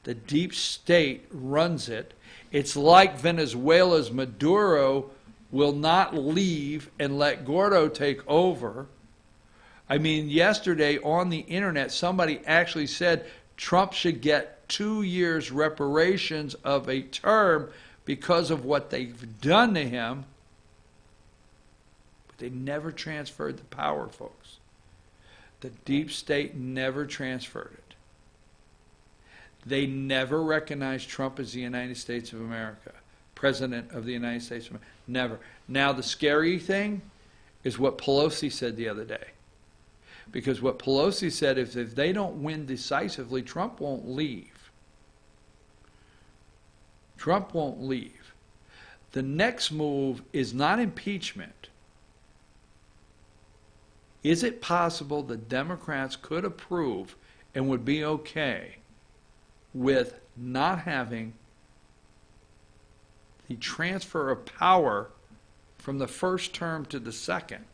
The deep state runs it. It's like Venezuela's Maduro will not leave and let Guaido take over. I mean, yesterday on the internet, somebody actually said Trump should get 2 years reparations of a term because of what they've done to him. But they never transferred the power, folks. The deep state never transferred it. They never recognized Trump as the United States of America, President of the United States of America. Never. Now, the scary thing is what Pelosi said the other day. Because what Pelosi said is if they don't win decisively, Trump won't leave. Trump won't leave. The next move is not impeachment. Is it possible the Democrats could approve and would be okay with not having the transfer of power from the first term to the second?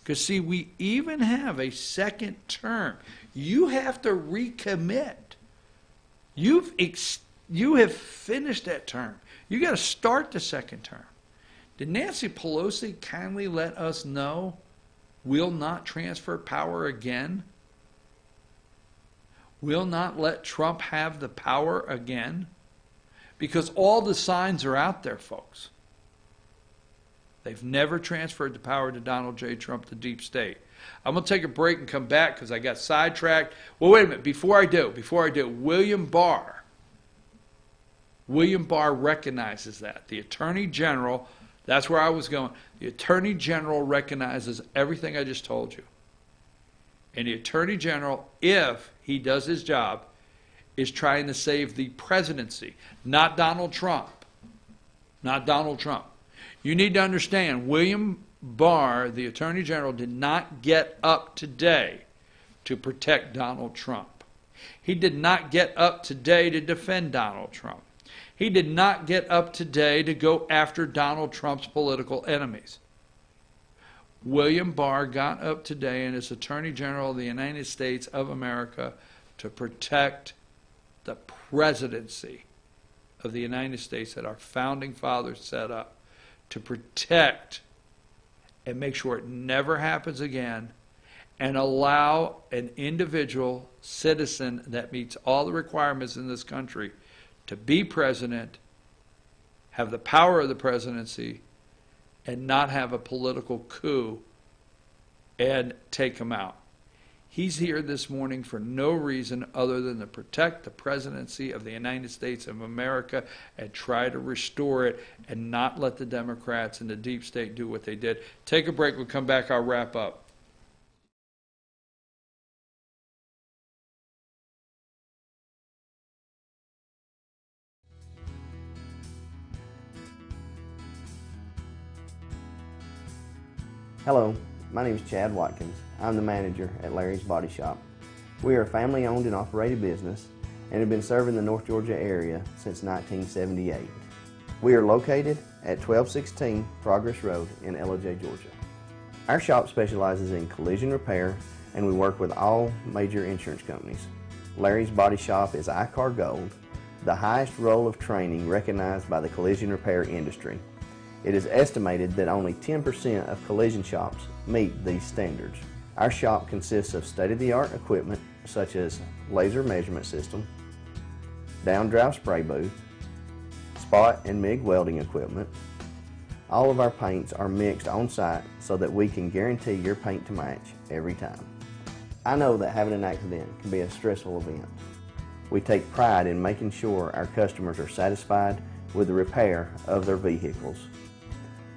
Because, see, we even have a second term. You have to recommit. You have finished that term. You got to start the second term. Did Nancy Pelosi kindly let us know will not transfer power again, will not let Trump have the power again, because all the signs are out there, folks. They've never transferred the power to Donald J. Trump, the deep state. I'm going to take a break and come back because I got sidetracked. Well, wait a minute. Before I do, William Barr recognizes that. The Attorney General, that's where I was going. The Attorney General recognizes everything I just told you. And the Attorney General, if he does his job, is trying to save the presidency, not Donald Trump. Not Donald Trump. You need to understand, William Barr, the Attorney General, did not get up today to protect Donald Trump. He did not get up today to defend Donald Trump. He did not get up today to go after Donald Trump's political enemies. William Barr got up today and is Attorney General of the United States of America to protect the presidency of the United States that our founding fathers set up, to protect and make sure it never happens again, and allow an individual citizen that meets all the requirements in this country to be president, have the power of the presidency, and not have a political coup and take him out. He's here this morning for no reason other than to protect the presidency of the United States of America and try to restore it and not let the Democrats and the deep state do what they did. Take a break. We'll come back. I'll wrap up. Hello, my name is Chad Watkins. I'm the manager at Larry's Body Shop. We are a family-owned and operated business and have been serving the North Georgia area since 1978. We are located at 1216 Progress Road in Ellijay, Georgia. Our shop specializes in collision repair and we work with all major insurance companies. Larry's Body Shop is ICAR Gold, the highest role of training recognized by the collision repair industry. It is estimated that only 10% of collision shops meet these standards. Our shop consists of state-of-the-art equipment such as laser measurement system, down-drive spray booth, spot and MIG welding equipment. All of our paints are mixed on site so that we can guarantee your paint to match every time. I know that having an accident can be a stressful event. We take pride in making sure our customers are satisfied with the repair of their vehicles.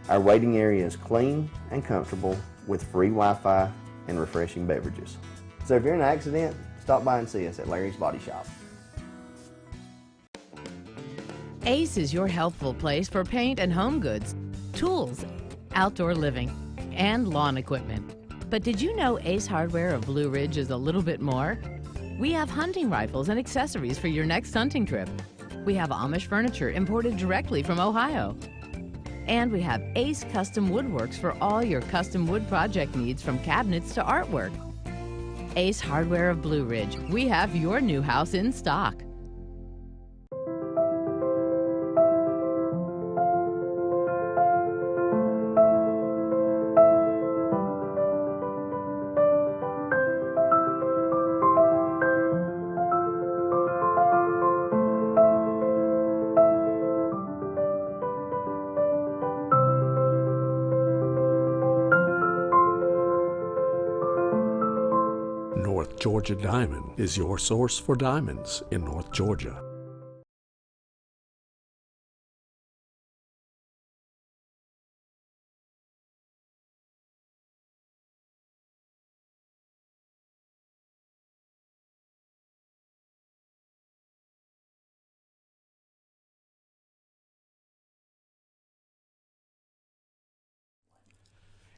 Our waiting area is clean and comfortable with free Wi-Fi and refreshing beverages. So if you're in an accident, stop by and see us at Larry's Body Shop. Ace is your healthful place for paint and home goods, tools, outdoor living, and lawn equipment. But did you know Ace Hardware of Blue Ridge is a little bit more? We have hunting rifles and accessories for your next hunting trip. We have Amish furniture imported directly from Ohio. And we have Ace Custom Woodworks for all your custom wood project needs, from cabinets to artwork. Ace Hardware of Blue Ridge. We have your new house in stock. North Georgia Diamond is your source for diamonds in North Georgia.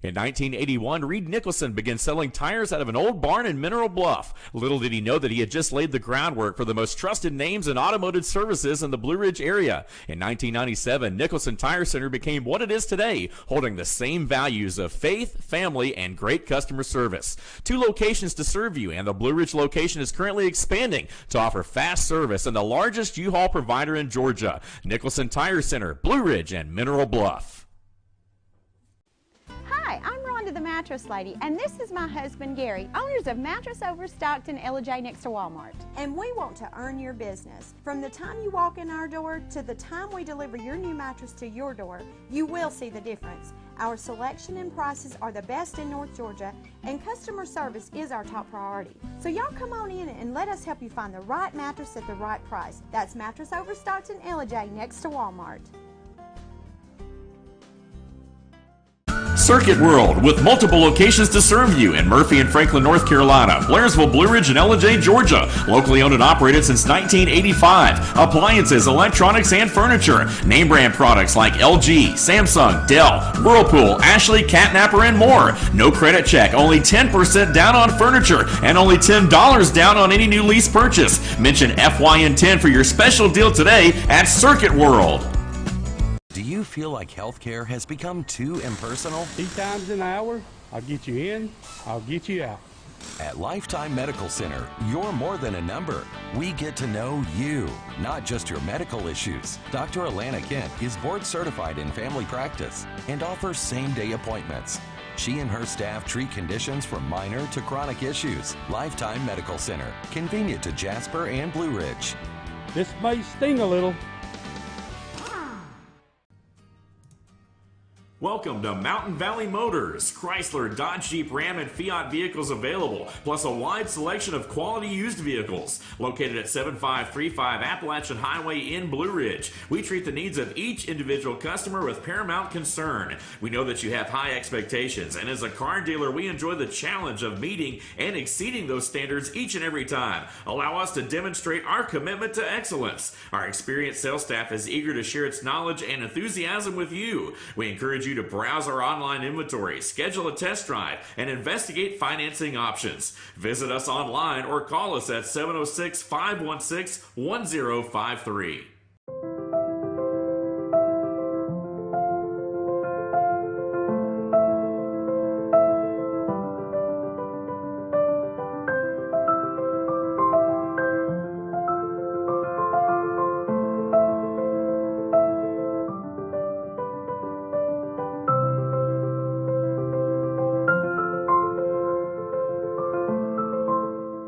In 1981, Reed Nicholson began selling tires out of an old barn in Mineral Bluff. Little did he know that he had just laid the groundwork for the most trusted names in automotive services in the Blue Ridge area. In 1997, Nicholson Tire Center became what it is today, holding the same values of faith, family, and great customer service. 2 locations to serve you, and the Blue Ridge location is currently expanding to offer fast service and the largest U-Haul provider in Georgia. Nicholson Tire Center, Blue Ridge, and Mineral Bluff. Hi, I'm Rhonda to the Mattress Lady, and this is my husband Gary, owners of Mattress Overstocked in LJ next to Walmart. And we want to earn your business. From the time you walk in our door to the time we deliver your new mattress to your door, you will see the difference. Our selection and prices are the best in North Georgia, and customer service is our top priority. So y'all come on in and let us help you find the right mattress at the right price. That's Mattress Overstocked in LJ next to Walmart. Circuit World, with multiple locations to serve you in Murphy and Franklin, North Carolina, Blairsville, Blue Ridge, and Ellijay, Georgia. Locally owned and operated since 1985. Appliances, electronics, and furniture. Name brand products like LG, Samsung, Dell, Whirlpool, Ashley, Catnapper, and more. No credit check, only 10% down on furniture, and only $10 down on any new lease purchase. Mention FYN10 for your special deal today at Circuit World. Do you feel like healthcare has become too impersonal? 3 times an hour, I'll get you in, I'll get you out. At Lifetime Medical Center, you're more than a number. We get to know you, not just your medical issues. Dr. Alana Kent is board certified in family practice and offers same-day appointments. She and her staff treat conditions from minor to chronic issues. Lifetime Medical Center, convenient to Jasper and Blue Ridge. This may sting a little. Welcome to Mountain Valley Motors. Chrysler, Dodge, Jeep, Ram, and Fiat vehicles available, plus a wide selection of quality used vehicles. Located at 7535 Appalachian Highway in Blue Ridge, we treat the needs of each individual customer with paramount concern. We know that you have high expectations, and as a car dealer, we enjoy the challenge of meeting and exceeding those standards each and every time. Allow us to demonstrate our commitment to excellence. Our experienced sales staff is eager to share its knowledge and enthusiasm with you. We encourage you to browse our online inventory, schedule a test drive, and investigate financing options. Visit us online or call us at 706-516-1053.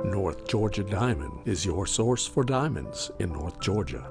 North Georgia Diamond is your source for diamonds in North Georgia.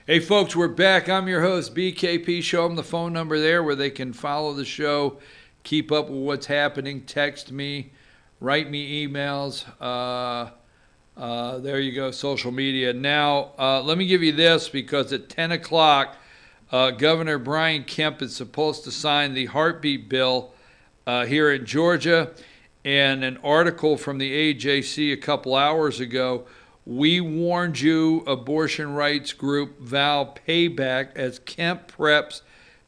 Hey folks, we're back. I'm your host, BKP. Show them the phone number there where they can follow the show, keep up with what's happening, text me, write me emails. There you go, social media. Now, let me give you this, because at 10 o'clock, Governor Brian Kemp is supposed to sign the heartbeat bill here in Georgia. And an article from the AJC a couple hours ago, we warned you, abortion rights group vow payback as Kemp preps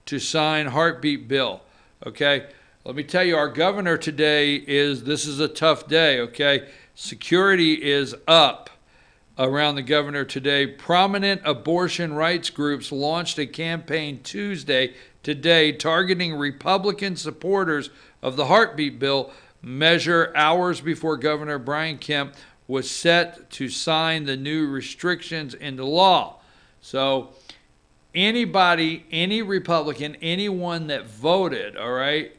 to sign heartbeat bill. Okay, let me tell you, our governor today this is a tough day, okay? Security is up around the governor today. Prominent abortion rights groups launched a campaign today targeting Republican supporters of the heartbeat bill measure hours before Governor Brian Kemp was set to sign the new restrictions into law. So anybody, any Republican, anyone that voted, all right,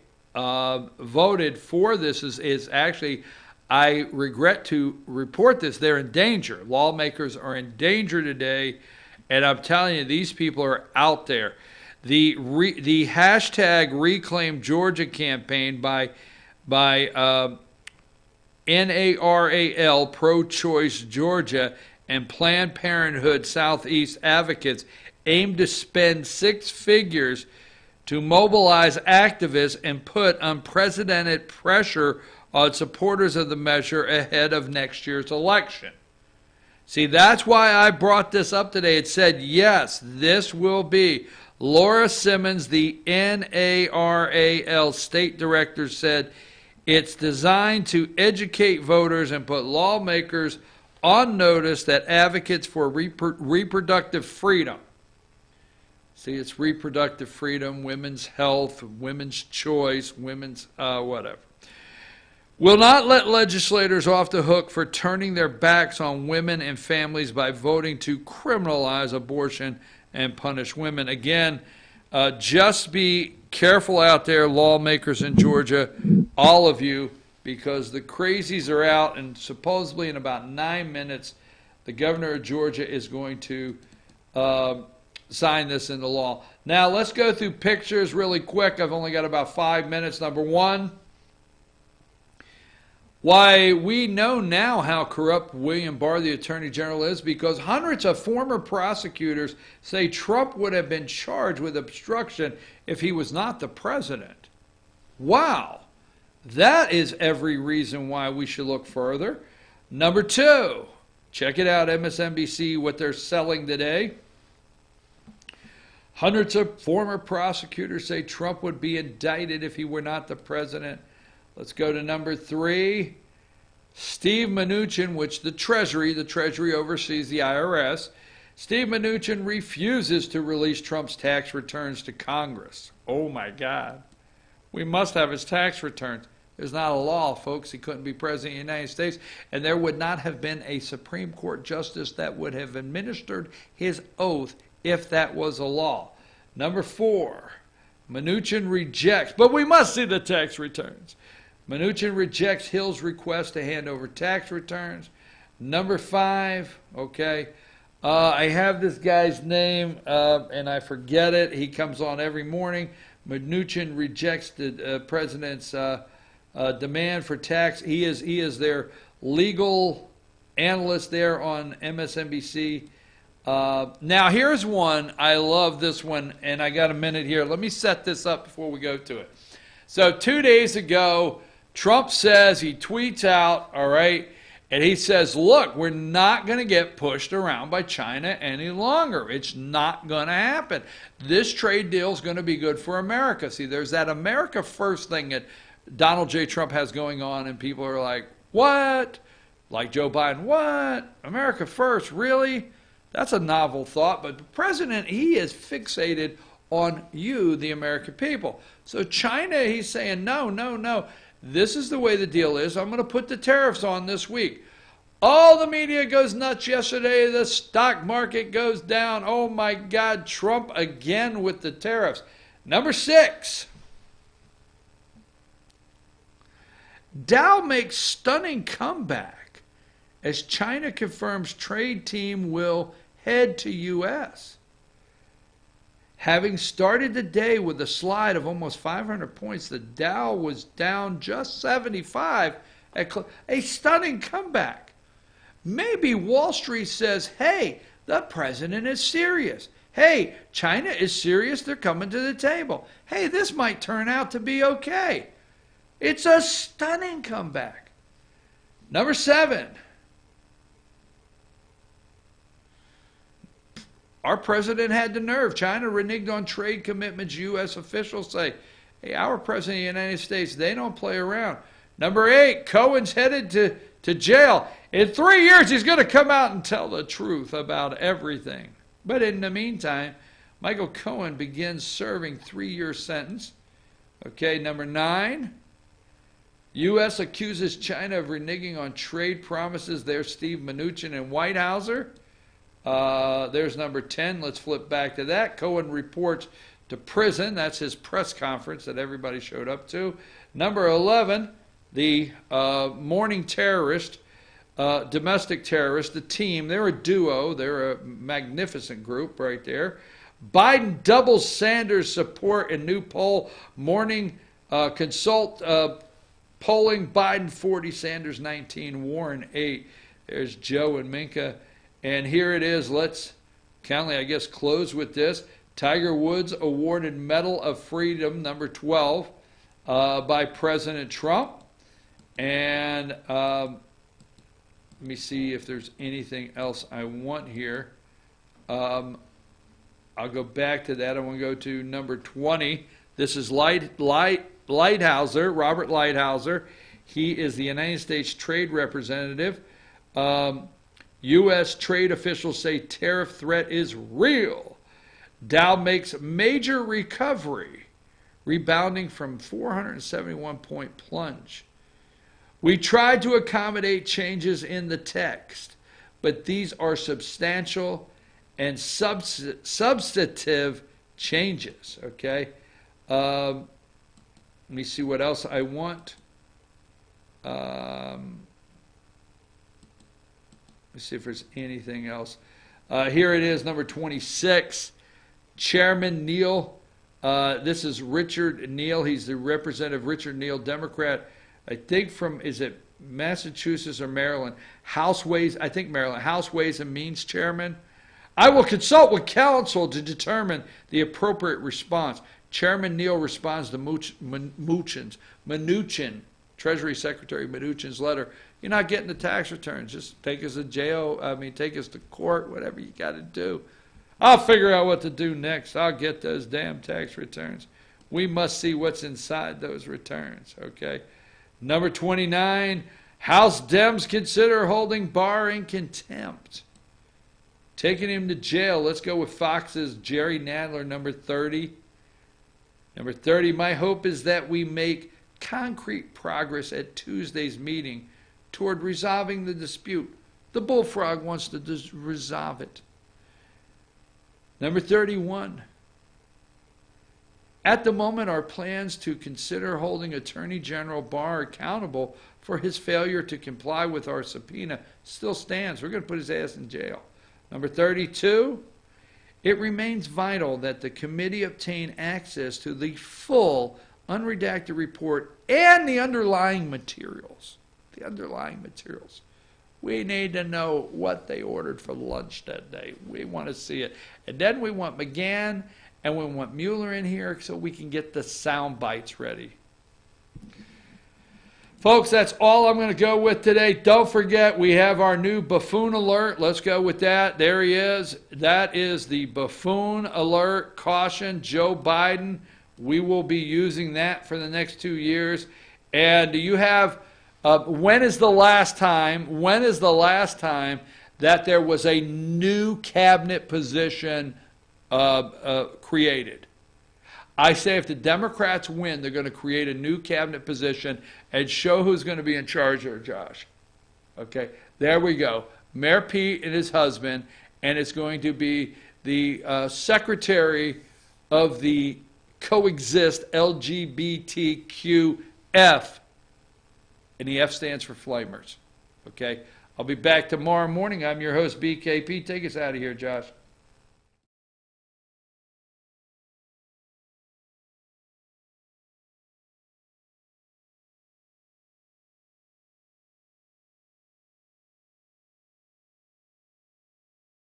voted for this is actually, I regret to report this, they're in danger. Lawmakers are in danger today, and I'm telling you, these people are out there. The hashtag Reclaim Georgia campaign by NARAL, Pro-Choice Georgia, and Planned Parenthood Southeast advocates aim to spend 6 figures to mobilize activists and put unprecedented pressure on supporters of the measure ahead of next year's election. See, that's why I brought this up today. It said, yes, this will be. Laura Simmons, the NARAL state director, said it's designed to educate voters and put lawmakers on notice that advocates for reproductive freedom. See, it's reproductive freedom, women's health, women's choice, women's whatever. Will not let legislators off the hook for turning their backs on women and families by voting to criminalize abortion and punish women. Again, just be careful out there, lawmakers in Georgia, all of you, because the crazies are out, and supposedly in about 9 minutes, the governor of Georgia is going to sign this into law. Now, let's go through pictures really quick. I've only got about 5 minutes. Number one, why we know now how corrupt William Barr, the Attorney General, is, because hundreds of former prosecutors say Trump would have been charged with obstruction if he was not the president. Wow. That is every reason why we should look further. Number two, check it out, MSNBC, what they're selling today. Hundreds of former prosecutors say Trump would be indicted if he were not the president. Let's go to number three. Steve Mnuchin, which the Treasury oversees the IRS. Steve Mnuchin refuses to release Trump's tax returns to Congress. Oh my God. We must have his tax returns. There's not a law, folks. He couldn't be president of the United States, and there would not have been a Supreme Court justice that would have administered his oath if that was a law. Number four, Mnuchin rejects, but we must see the tax returns. Mnuchin rejects Hill's request to hand over tax returns. Number five, okay, I have this guy's name, and I forget it. He comes on every morning. Mnuchin rejects the president's demand for tax. He is their legal analyst there on MSNBC. Now, here's one. I love this one, and I got a minute here. Let me set this up before we go to it. So 2 days ago, Trump says, he tweets out, all right, and he says, look, we're not going to get pushed around by China any longer. It's not going to happen. This trade deal is going to be good for America. See, there's that America First thing that Donald J. Trump has going on, and people are like, what? Like Joe Biden, what? America First, really? That's a novel thought, but the president, he is fixated on you, the American people. So China, he's saying, no, no, no. This is the way the deal is. I'm going to put the tariffs on this week. All the media goes nuts yesterday. The stock market goes down. Oh, my God, Trump again with the tariffs. Number six, Dow makes stunning comeback as China confirms trade team will head to U.S. Having started the day with a slide of almost 500 points, the Dow was down just 75. A stunning comeback. Maybe Wall Street says, hey, the president is serious. Hey, China is serious. They're coming to the table. Hey, this might turn out to be okay. It's a stunning comeback. Number seven. Our president had the nerve. China reneged on trade commitments. U.S. officials say, hey, our president of the United States, they don't play around. Number eight, Cohen's headed to jail. In 3 years, he's going to come out and tell the truth about everything. But in the meantime, Michael Cohen begins serving 3-year sentence. Okay, number nine, U.S. accuses China of reneging on trade promises. There's Steve Mnuchin and Whitehouser. There's number 10. Let's flip back to that. Cohen reports to prison. That's his press conference that everybody showed up to. Number 11, the morning terrorist, domestic terrorist, the team. They're a duo. They're a magnificent group right there. Biden doubles Sanders' support in new poll. Morning consult polling. Biden 40, Sanders 19, Warren 8. There's Joe and Minka. And here it is. Let's, Conley, I guess, close with this. Tiger Woods awarded Medal of Freedom, number 12, by President Trump. And let me see if there's anything else I want here. I'll go back to that. I want to go to number 20. This is Lighthouser, Robert Lighthouser. He is the United States Trade Representative. U.S. trade officials say tariff threat is real. Dow makes major recovery, rebounding from 471-point plunge. We tried to accommodate changes in the text, but these are substantial and substantive changes, okay? Let me see what else I want. Let me see if there's anything else. Here it is, number 26. Chairman Neal. This is Richard Neal. He's the Representative Richard Neal, Democrat. I think from, is it Massachusetts or Maryland? House Ways, I think Maryland. House Ways and Means Chairman. I will consult with counsel to determine the appropriate response. Chairman Neal responds to Mnuchin, Treasury Secretary Mnuchin's letter. You're not getting the tax returns. Just take us to jail. Take us to court, whatever you got to do. I'll figure out what to do next. I'll get those damn tax returns. We must see what's inside those returns, okay? Number 29, House Dems consider holding Barr in contempt. Taking him to jail. Let's go with Fox's Jerry Nadler, number 30. Number 30, my hope is that we make concrete progress at Tuesday's meeting toward resolving the dispute. The bullfrog wants to resolve it. Number 31, at the moment, our plans to consider holding Attorney General Barr accountable for his failure to comply with our subpoena still stands. We're going to put his ass in jail. Number 32, it remains vital that the committee obtain access to the full unredacted report and the underlying materials. The underlying materials. We need to know what they ordered for lunch that day. We want to see it. And then we want McGahn and we want Mueller in here so we can get the sound bites ready. Folks, that's all I'm going to go with today. Don't forget, we have our new buffoon alert. Let's go with that. There he is. That is the buffoon alert. Caution, Joe Biden. We will be using that for the next 2 years. And do you have, when is the last time that there was a new cabinet position created? I say if the Democrats win, they're going to create a new cabinet position and show who's going to be in charge there, Josh. Okay, there we go. Mayor Pete and his husband, and it's going to be the secretary of the Coexist LGBTQF, and the F stands for Flamers. Okay, I'll be back tomorrow morning. I'm your host, BKP. Take us out of here, Josh.